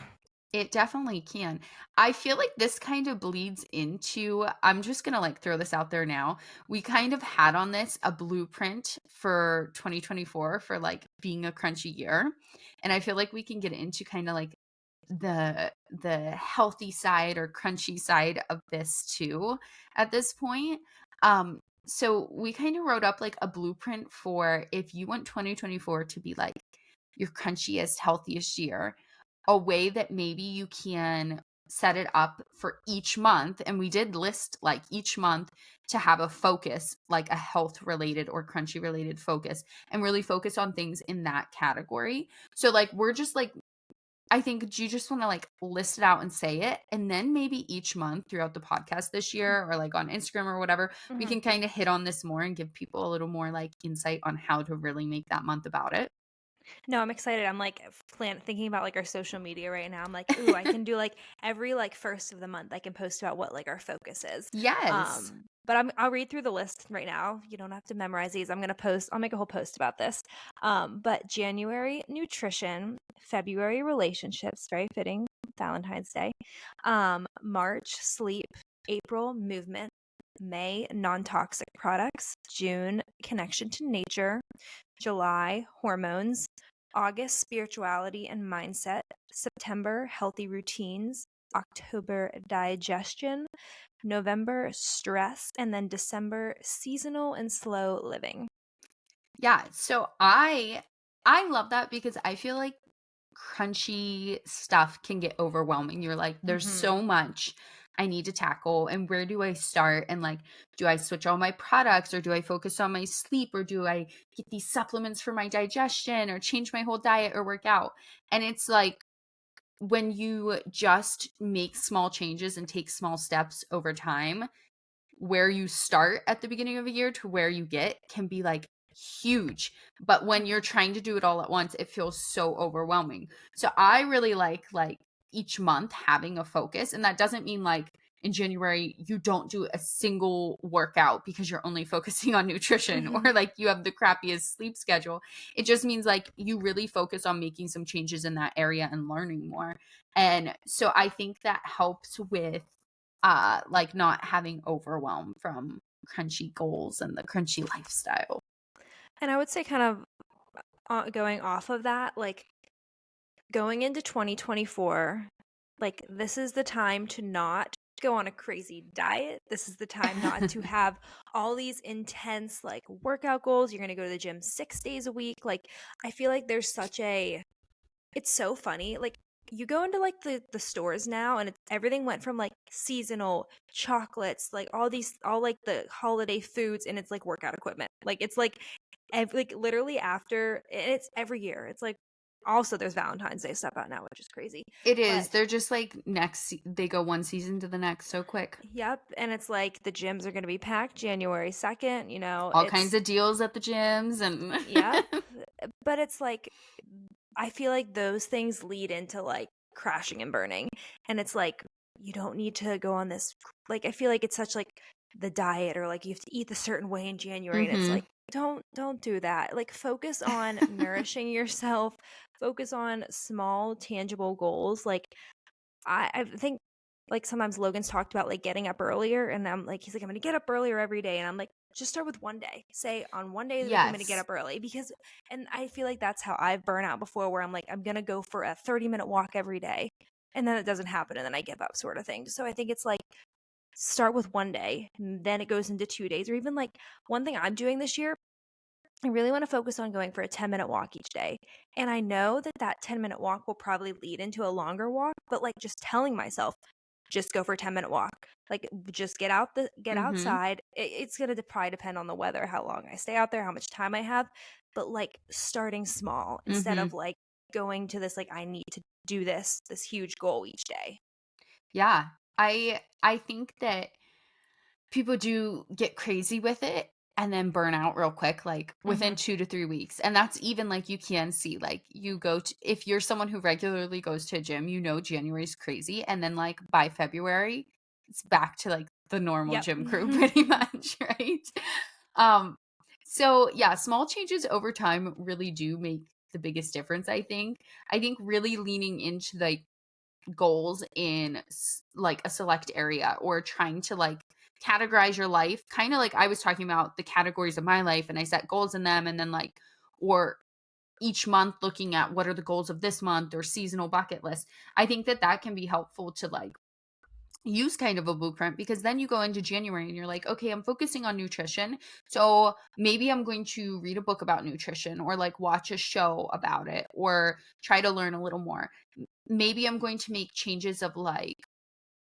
It definitely can. I feel like this kind of bleeds into, I'm just going to like throw this out there now. We kind of had on this a blueprint for 2024 for like being a crunchy year. And I feel like we can get into kind of like the healthy side or crunchy side of this too at this point. So we kind of wrote up like a blueprint for if you want 2024 to be like your crunchiest, healthiest year, a way that maybe you can set it up for each month. And we did list like each month to have a focus, like a health related or crunchy related focus, and really focus on things in that category. So like we're just like, I think you just want to like list it out and say it. And then maybe each month throughout the podcast this year or like on Instagram or whatever, we Mhm. can kind of hit on this more and give people a little more like insight on how to really make that month about it. No, I'm excited. I'm like thinking about like our social media right now. I'm like, ooh, I can do like every like first of the month I can post about what like our focus is. Yes. But I'll read through the list right now. You don't have to memorize these. I'll make a whole post about this. But January nutrition, February relationships, very fitting, Valentine's Day. March sleep, April movement, May non-toxic products, June connection to nature, July hormones, August spirituality and mindset, September healthy routines, October digestion, November stress, and then December seasonal and slow living. Yeah. So I love that because I feel like crunchy stuff can get overwhelming. You're like, there's Mhm. so much I need to tackle. And where do I start? And like, do I switch all my products or do I focus on my sleep or do I get these supplements for my digestion or change my whole diet or work out? And it's like, when you just make small changes and take small steps over time, where you start at the beginning of a year to where you get can be like huge. But when you're Mhm. trying to do it all at once, it feels so overwhelming. So I really like each month having a focus. And that doesn't mean like in January you don't do a single workout because you're only focusing on nutrition or Mhm. like you have the crappiest sleep schedule. It just means like you really focus on making some changes in that area and learning more. And so I think that helps with like not having overwhelm from crunchy goals and the crunchy lifestyle. And I would say kind of going off of that, like going into 2024, like this is the time to not go on a crazy diet. This is the time not to have all these intense like workout goals. You're going to go to the gym 6 days a week. Like I feel like there's such a it's so funny. Like you go into like the stores now and everything went from like seasonal chocolates, like all like the holiday foods and it's like workout equipment. Like it's like literally after and it's every year. It's like also there's Valentine's Day stuff out now, which is crazy. It is. But They're just like they go one season to the next so quick. yep, and it's like the gyms are going to be packed January 2nd, All kinds it's of deals at the gyms and yep. But it's like I feel like those things lead into like crashing and burning. And it's like you don't need to go on this like I feel like it's such like the diet or like you have to eat the certain way in January and it's mhm. like don't do that. Like focus on nourishing yourself, focus on small tangible goals. Like I think like sometimes Logan's talked about like getting up earlier and I'm like he's like I'm going to get up earlier every day and I'm like just start with one day. Say on one day of the week I'm going to get Yes. up early because and I feel like that's how I've burnt out before where I'm like I'm going to go for a 30-minute walk every day and then it doesn't happen and then I give up sort of thing. So I think it's like start with one day and then it goes into 2 days or even like one thing I'm doing this year I really want to focus on going for a 10-minute walk each day. And I know that that 10-minute walk will probably lead into a longer walk, but like just telling myself, just go for a 10-minute walk. Like just get Mhm. outside. It's going to probably depend on the weather, how long I stay out there, how much time I have, but like starting small instead of Mhm. like going to this like I need to do this huge goal each day. Yeah. I think that people do get crazy with it and then burn out real quick, like within Mhm. 2 to 3 weeks. And that's even like you can see, like you go to, if you're someone who regularly goes to a gym, January's crazy. And then like by February, it's back to like the normal Yep. gym crew pretty much, right? Um, so yeah, small changes over time really do make the biggest difference, I think. I think really leaning into like goals in like a select area or trying to like categorize your life kind of like I was talking about the categories of my life and I set goals in them and then like or each month looking at what are the goals of this month or seasonal bucket list. I think that that can be helpful to like use kind of a blueprint, because then you go into January and you're like, okay, I'm focusing on nutrition. So maybe I'm going to read a book about nutrition or like watch a show about it or try to learn a little more. Maybe I'm going to make changes of like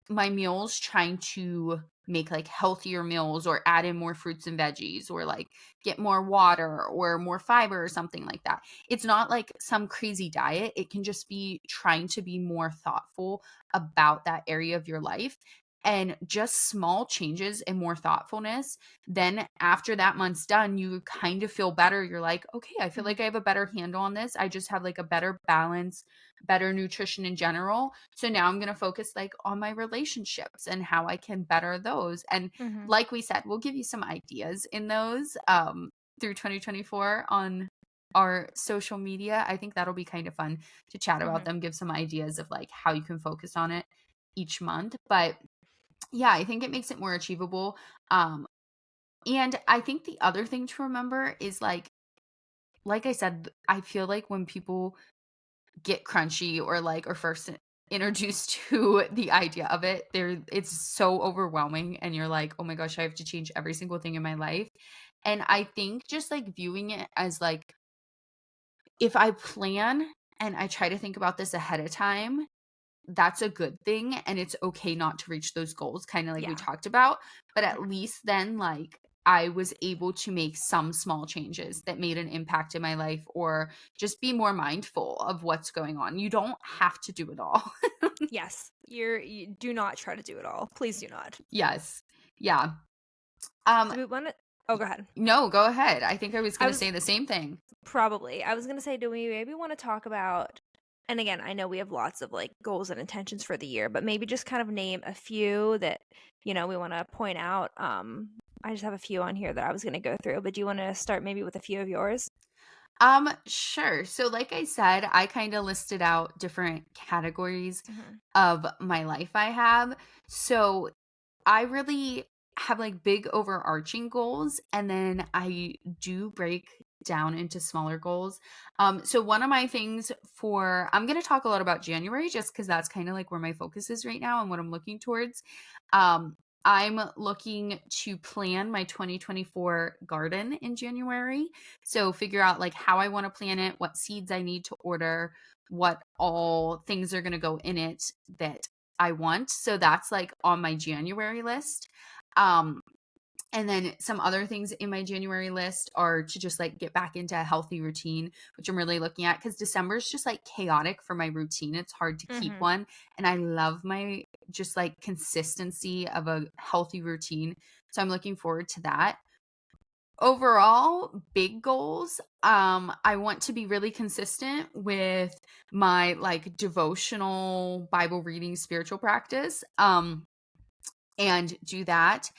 my meals, trying to make like healthier meals or add in more fruits and veggies or like get more water or more fiber or something like that. It's not like some crazy diet. It can just be trying to be more thoughtful about that area of your life, and just small changes and more thoughtfulness. Then after that month's done, you kind of feel better. You're like, okay, I feel Mhm. like I have a better handle on this. I just have like a better balance, better nutrition in general. So now I'm going to focus like on my relationships and how I can better those. And Mhm. like we said, we'll give you some ideas in those through 2024 on our social media. I think that'll be kind of fun to chat about Mhm. them, give some ideas of like how you can focus on it each month. But yeah, I think it makes it more achievable. Um, and I think the other thing to remember is like I said, I feel like when people get Crunchy or like, or first introduced to the idea of it, there it's so overwhelming and you're like, "Oh my gosh, I have to change every single thing in my life." And I think just like viewing it as like, if I plan and I try to think about this ahead of time, that's a good thing, and it's okay not to reach those goals, kind of like we Yeah. talked about. But Mhm. at least then, like, I was able to make some small changes that made an impact in my life, or just be more mindful of what's going on. You don't have to do it all. Yes. You do not try to do it all. Please do not. Yes. Yeah. Um, Do we want to? Oh, go ahead. no, go ahead. I think I was I gonna was say the same thing. Probably. I was gonna say, do we maybe want to talk about? And again, I know we have lots of like goals and intentions for the year, but maybe just kind of name a few that we want to point out. I just have a few on here that I was gonna go through, but do you want to start maybe with a few of yours? Sure. So like I said, I kind of listed out different categories Hmm. of my life I have. So I really have like big overarching goals, and then I do break down into smaller goals. So one of my things for, I'm going to talk a lot about January just cuz that's kind of like where my focus is right now and what I'm looking towards. Um I'm looking to plan my 2024 garden in January. So figure out like how I want to plan it, what seeds I need to order, what all things are going to go in it that I want. So that's like on my January list. Um, and then some other things in my January list are to just like get back into a healthy routine, which I'm really looking at, because December is just like chaotic for my routine. It's hard to keep Hmm. one. And I love my just like consistency of a healthy routine. So I'm looking forward to that. Overall, big goals. I want to be really consistent with my like devotional Bible reading spiritual practice. And do that.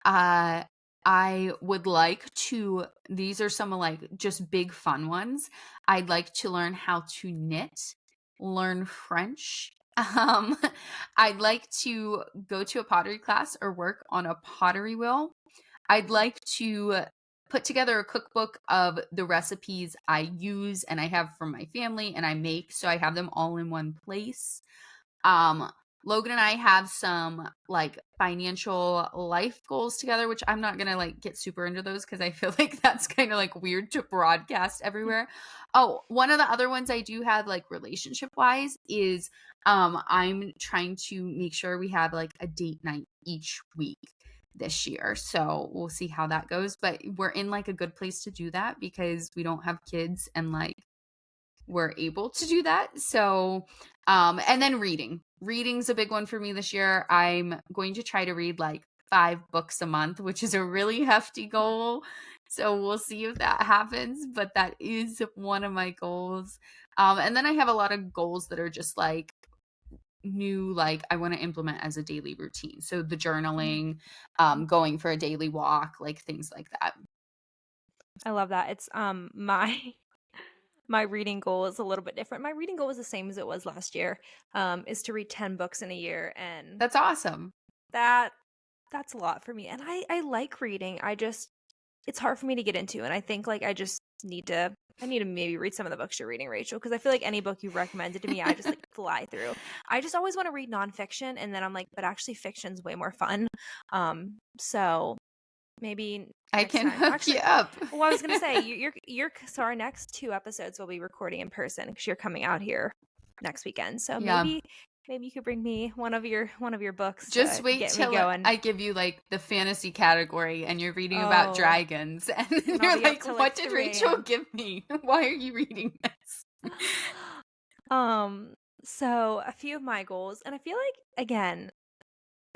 Uh, I would like to, these are some of like just big fun ones. I'd like to learn how to knit, learn French. Um, I'd like to go to a pottery class or work on a pottery wheel. I'd like to put together a cookbook of the recipes I use and I have from my family and I make, so I have them all in one place. Um, Logan and I have some like financial life goals together, which I'm not gonna like get super into those because I feel like that's kind of like weird to broadcast everywhere. Oh, one of the other ones I do have like relationship wise is I'm trying to make sure we have like a date night each week this year. So we'll see how that goes. But we're in like a good place to do that because we don't have kids and like we're able to do that. So, and then reading. Reading's a big one for me this year. I'm going to try to read like 5 books a month, which is a really hefty goal. So we'll see if that happens, but that is one of my goals. And then I have a lot of goals that are just like new, like I want to implement as a daily routine. So the Hmm. journaling, going for a daily walk, like things like that. I love that. It's my my reading goal is a little bit different. My reading goal was the same as it was last year. Is to read 10 books in a year, and That's awesome. that that's a lot for me. And I like reading. I just it's hard for me to get into, and I think like I just need to I need to maybe read some of the books you're reading, Rachel, because I feel like any book you recommended to me, I just like fly through. I just always want to read nonfiction, and then I'm like, but actually, fiction's way more fun. So maybe I next can time. hook you Actually, up. well, I was gonna say you're so our next 2 episodes we'll be recording in person because you're coming out here next weekend. So Yeah. maybe you could bring me one of your books Just to wait get me till going. I give you like the fantasy category and you're reading about Oh, dragons and then and I'll you're be up like, till like what did 3 Rachel a.m. give me? Why are you reading this? Um, so a few of my goals, and I feel like again,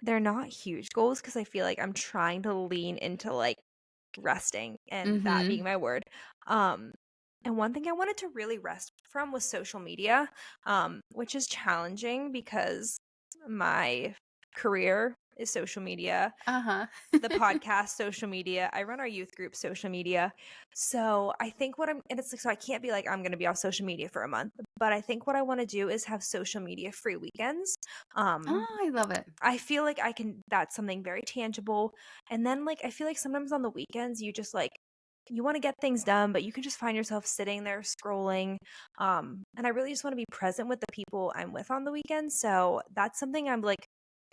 they're not huge goals because I feel like I'm trying to lean into like resting and that being Mhm. my word. Um, and one thing I wanted to really rest from was social media, which is challenging because my career is social media, Uh-huh. the podcast social media. I run our youth group social media. So I think and it's like, so I can't be like, I'm going to be off social media for a month, but I think what I want to do is have social media free weekends. Um, Oh, I love it. I feel like that's something very tangible. And then, like, I feel like sometimes on the weekends, you just like, you want to get things done, but you can just find yourself sitting there scrolling. And I really just want to be present with the people I'm with on the weekend. So that's something I'm like,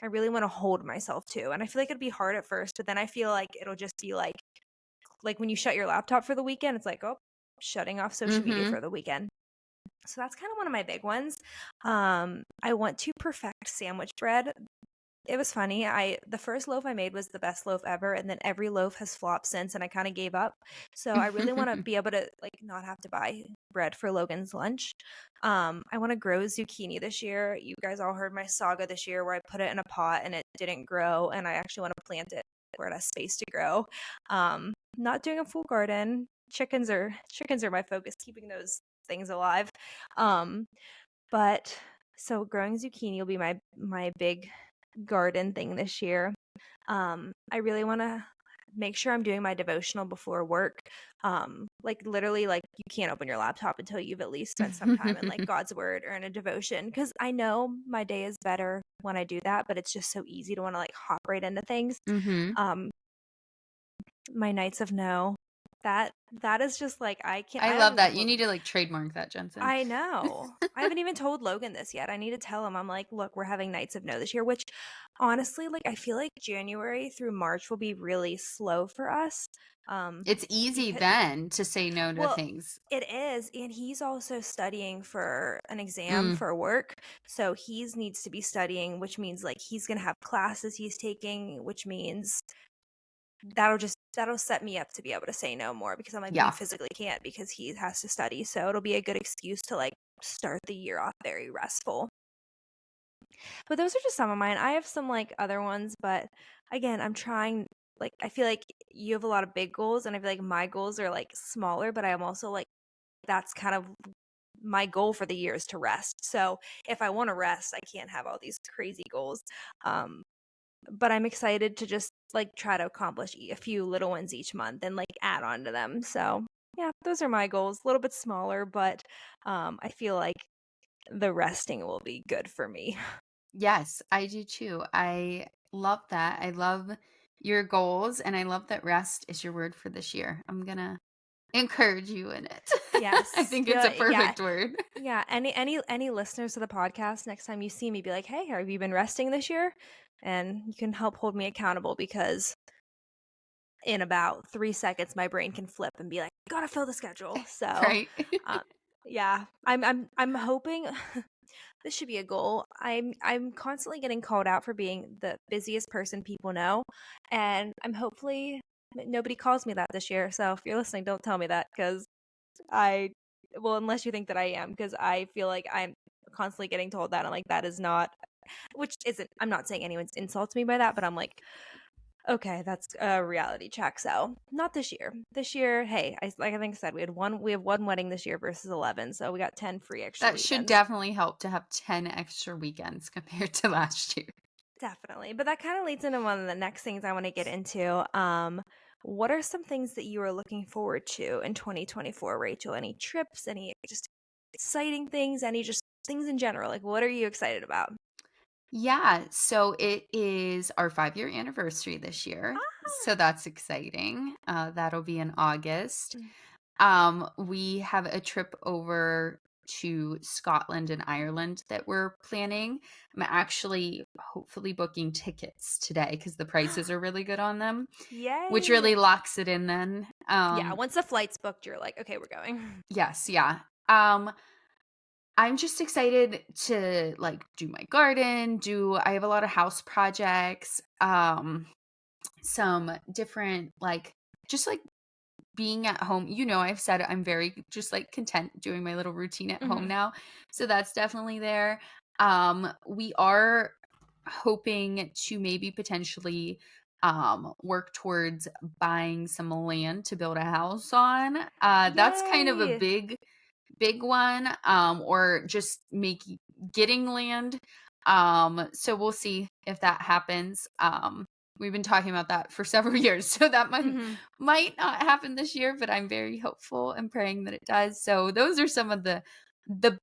I really want to hold myself to. And I feel like it'd be hard at first, but then I feel like it'll just be like when you shut your laptop for the weekend, it's like, oh, shutting off social media Mhm. for the weekend. So that's kind of one of my big ones. I want to perfect sandwich bread. It was funny. The first loaf I made was the best loaf ever, and then every loaf has flopped since, and I kind of gave up. So I really want to be able to like not have to buy bread for Logan's lunch. I want to grow zucchini this year. You guys all heard my saga this year where I put it in a pot and it didn't grow, and I actually want to plant it where it has space to grow. Not doing a full garden. Chickens are my focus, keeping those things alive. Um, but so growing zucchini will be my big garden thing this year. I really want to make sure I'm doing my devotional before work. Like literally, like you can't open your laptop until you've at least spent some time in like God's word or in a devotion. Because I know my day is better when I do that, but it's just so easy to want to like hop right into things. Mhm. Um, my nights of no, that is just like I can't. I I haven't love even that. You told. need to like trademark that, Jensen. I know. I haven't even told Logan this yet. I need to tell him. I'm like, look, we're having Nights of No this year, which honestly, like, I feel like January through March will be really slow for us. It's easy Because, then to say no to well, things. it is. And he's also studying for an exam Mm. for work. So he needs to be studying, which means like he's going to have classes he's taking, which means that'll set me up to be able to say no more because I'm like, we Yeah. physically can't because he has to study. So it'll be a good excuse to like start the year off very restful. But those are just some of mine. I have some like other ones, but again, I'm trying like I feel like you have a lot of big goals and I feel like my goals are like smaller, but I am also like that's kind of my goal for the year is to rest. So if I want to rest, I can't have all these crazy goals. Um, but I'm excited to just like try to accomplish a few little ones each month and like add on to them. So yeah, those are my goals. A little bit smaller, but I feel like the resting will be good for me. Yes, I do too. I love that. I love your goals and I love that rest is your word for this year. I'm going to encourage you in it. I Yes. think Be it's a like, yeah. perfect word. Yeah. Any listeners to the podcast, next time you see me, be like, hey, have you been resting this year? And you can help hold me accountable because in about 3 seconds my brain can flip and be like, gotta fill the schedule. So Right? um yeah. I'm hoping this should be a goal. I'm constantly getting called out for being the busiest person people know, and I'm hopefully nobody calls me that this year. So if you're listening, don't tell me that because I well, unless you think that I am, because I feel like I'm constantly getting told that. I'm like, that is not, which isn't. I'm not saying anyone's insults me by that, but I'm like, okay, that's a reality check. So not this year. This year, hey, like I think I said, we have one wedding this year versus 11, so we got 10 free extra That should weekends. definitely help to have 10 extra weekends compared to last year. Definitely. But that kind of leads into one of the next things I want to get into. What are some things that you are looking forward to in 2024, Rachel? Any trips, any just exciting things, any just things in general? Like, what are you excited about? Yeah, so it is our 5-year anniversary this year. Ah, So that's exciting. That'll be in August. We have a trip over to Scotland and Ireland that we're planning. I'm actually hopefully booking tickets today because the prices are really good on them, which Yay. really locks it in then. Yeah, once the flight's booked, you're like, okay, we're going. Yes, yeah. I'm just excited to like do my garden, I have a lot of house projects, some different like just like being at home. I've said I'm very just like content doing my little routine at home Mhm. now. So that's definitely there. We are hoping to maybe potentially work towards buying some land to build a house on. That's kind of a Yay. big one, or just getting land. So we'll see if that happens. We've been talking about that for several years, so that Mhm. might not happen this year, but I'm very hopeful and praying that it does. So those are some of the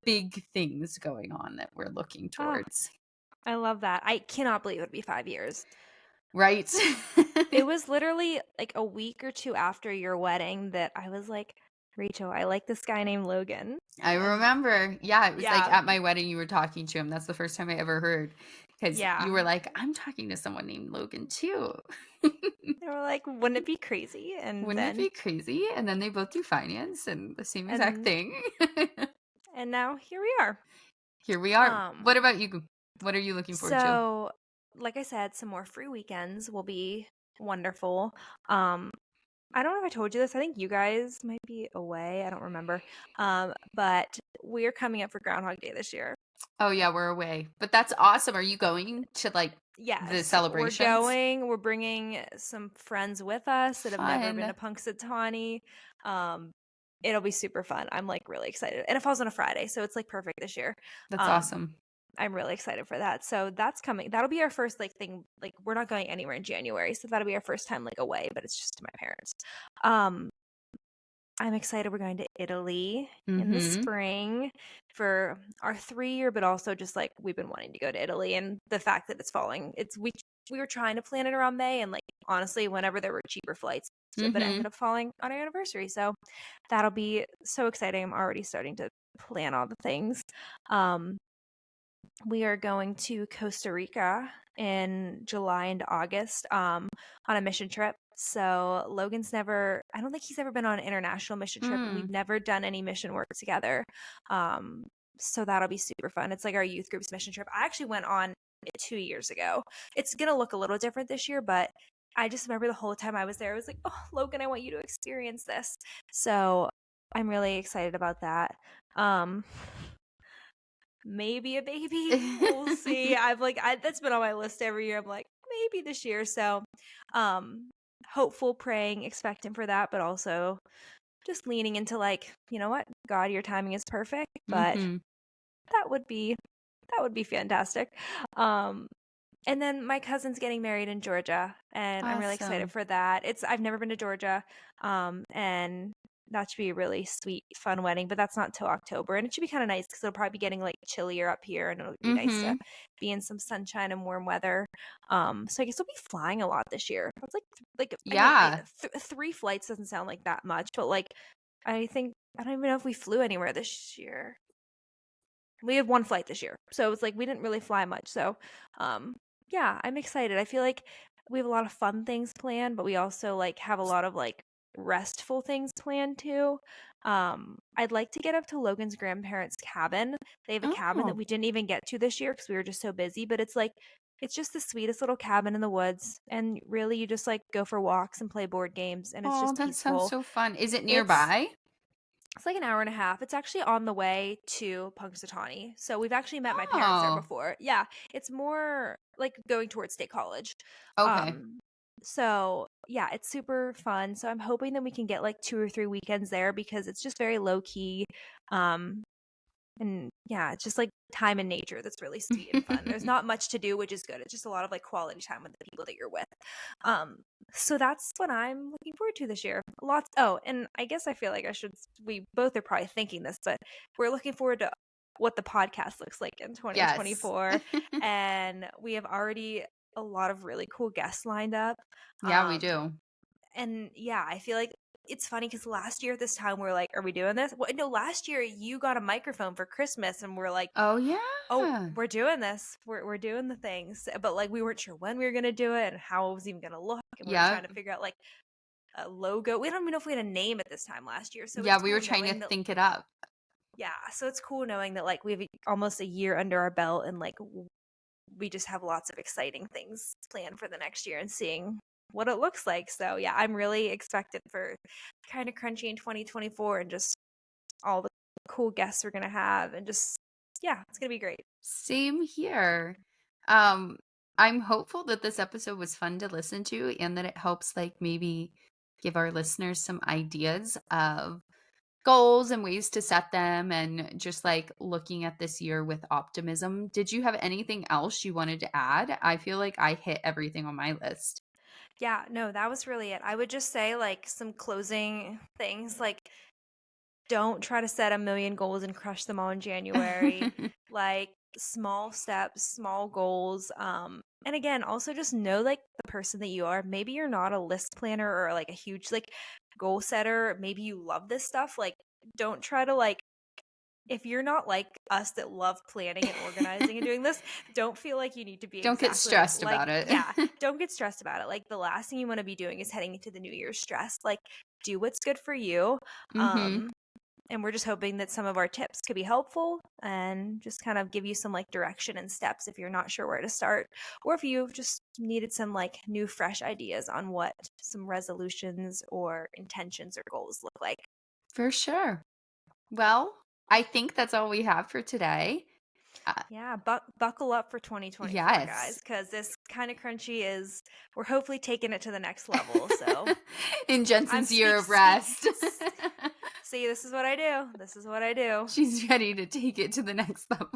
big things going on that we're looking Oh, towards. I love that. I cannot believe it would be 5 years. Right. It was literally like a week or 2 after your wedding that I was like, "Rachel, I like this guy named Logan." I And remember. Yeah, it was like yeah. at my wedding you were talking to him. That's the first time I ever heard, because you Yeah. were like, "I'm talking to someone named Logan too." They were like, "Wouldn't it be crazy?" Wouldn't it be crazy? And then they both do finance and the same exact And thing. and now here we are. Here we are. Um What about you? What are you looking forward to? so like I said, some more free weekends will be wonderful. Um I don't know if I told you this. I think you guys might be away. I don't remember. But we're coming up for Groundhog Day this year. Oh yeah, we're away. But that's awesome. Are you going to like the Yes, we're celebrations? going. We're bringing some friends with us that have never been to Fun. Punxsutawney. Um, it'll be super fun. I'm like really excited, and it falls on a Friday, so it's like perfect this year. That's Um, awesome. I'm really excited for that. So that's coming. That'll be our first like thing. Like we're not going anywhere in January, so that'll be our first time like away, but it's just to my parents. Um, I'm excited. We're going to Italy in the Mhm. spring for our 3 year, but also just like we've been wanting to go to Italy, and the fact that it's falling, we were trying to plan it around May, and like honestly, whenever there were cheaper flights, but it ended Mhm. up falling on our anniversary. So that'll be so exciting. I'm already starting to plan all the things. Um, we are going to Costa Rica in July and August on a mission trip. So Logan's I don't think he's ever been on an international mission trip, and we've Mm. never done any mission work together. Um, so that'll be super fun. It's like our youth group's mission trip. I actually went on it 2 years ago. It's going to look a little different this year, but I just remember the whole time I was there, I was like, oh, Logan, I want you to experience this. So I'm really excited about that. Um, maybe a baby. We'll see. That's been on my list every year. I'm like, maybe this year. So, um, hopeful, praying, expectant for that, but also just leaning into like, you know what, God, your timing is perfect. But Mhm. that would be that would be fantastic. Um, and then my cousin's getting married in Georgia, and I'm really excited Awesome. for that. I've never been to Georgia, and that should be a really sweet, fun wedding. But that's not until October, and it should be kind of nice because it'll probably be getting like chillier up here, and it'll be nice to Mhm. be in some sunshine and warm weather. So I guess we'll be flying a lot this year. It's like I mean, Yeah. 3 flights doesn't sound like that much, but like I don't even know if we flew anywhere this year. We had 1 flight this year, so it's like we didn't really fly much. So, yeah, I'm excited. I feel like we have a lot of fun things planned, but we also like have a lot of like restful things planned too. I'd like to get up to Logan's grandparents' cabin. They have a cabin that Oh. we didn't even get to this year because we were just so busy, but it's just the sweetest little cabin in the woods, and really you just like go for walks and play board games, and it's Oh, just that sounds peaceful. so fun. Is it It's nearby? it's like an hour and a half. It's actually on the way to Punxsutawney. So we've actually met my parents there Oh. before. Yeah, it's more like going towards State College. Okay. Um so yeah, it's super fun. So I'm hoping that we can get like 2 or 3 weekends there because it's just very low key. Um and yeah, it's just like time in nature that's really sweet and fun. There's not much to do, which is good. It's just a lot of like quality time with the people that you're with. Um, so that's what I'm looking forward to this year. Lots. Oh, and I guess I feel like we both are probably thinking this, but we're looking forward to what the podcast looks like in Yes. 2024. And we have already a lot of really cool guests lined up. Yeah, we Um, do. and yeah, I feel like it's funny because last year at this time we're like, are we doing this? Well, no, last year you got a microphone for Christmas and we're like, Oh, oh, yeah. we're doing this. We're doing the things. But like we weren't sure when we were gonna do it and how it was even gonna look. And we were trying Yep. to figure out like a logo. We don't even know if we had a name at this time last year. So Yeah, it's we were cool trying to knowing that think it up. yeah, so it's cool knowing that like we have almost a year under our belt and like we just have lots of exciting things planned for the next year and seeing what it looks like. So yeah, I'm really excited for kind of Crunchy in 2024 and just all the cool guests we're gonna have and just yeah, it's gonna be great. Same here. Um, I'm hopeful that this episode was fun to listen to and that it helps like maybe give our listeners some ideas of goals and ways to set them and just like looking at this year with optimism. Did you have anything else you wanted to add? I feel like I hit everything on my list. Yeah, no, that was really it. I would just say like some closing things like don't try to set a million goals and crush them all in January. Like small steps, small goals. And again, also just know like the person that you are. Maybe you're not a list planner or like a huge like goal setter. Maybe you love this stuff. Like don't try to like if you're not like us that love planning and organizing and doing this, don't feel like you need to be Don't get exactly stressed like about it. yeah, don't get stressed about it. Like the last thing you want to be doing is heading into the new year stressed. Like do what's good for you. Mm-hmm. Um and we're just hoping that some of our tips could be helpful and just kind of give you some like direction and steps if you're not sure where to start or if you just needed some like new fresh ideas on what some resolutions or intentions or goals look like. For sure. Well, I think that's all we have for today. Yeah, buckle up for 2024 guys Yes. cuz this kind of Crunchy is we're hopefully taking it to the next level. So, In I'm Jensen's year of rest. see, this is what I do. This is what I do. She's ready to take it to the next level.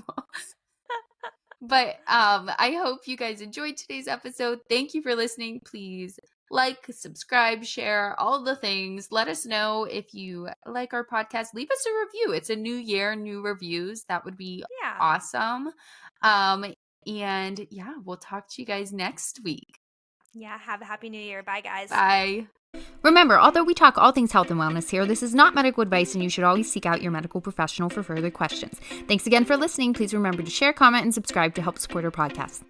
But I hope you guys enjoyed today's episode. Thank you for listening. Please like, subscribe, share, all the things. Let us know if you like our podcast. Leave us a review. It's a new year, new reviews. That would be Yeah. awesome. And yeah, we'll talk to you guys next week. Yeah, have a happy new year. Bye guys. Bye. Remember, although we talk all things health and wellness here, this is not medical advice and you should always seek out your medical professional for further questions. Thanks again for listening. Please remember to share, comment, and subscribe to help support our podcast.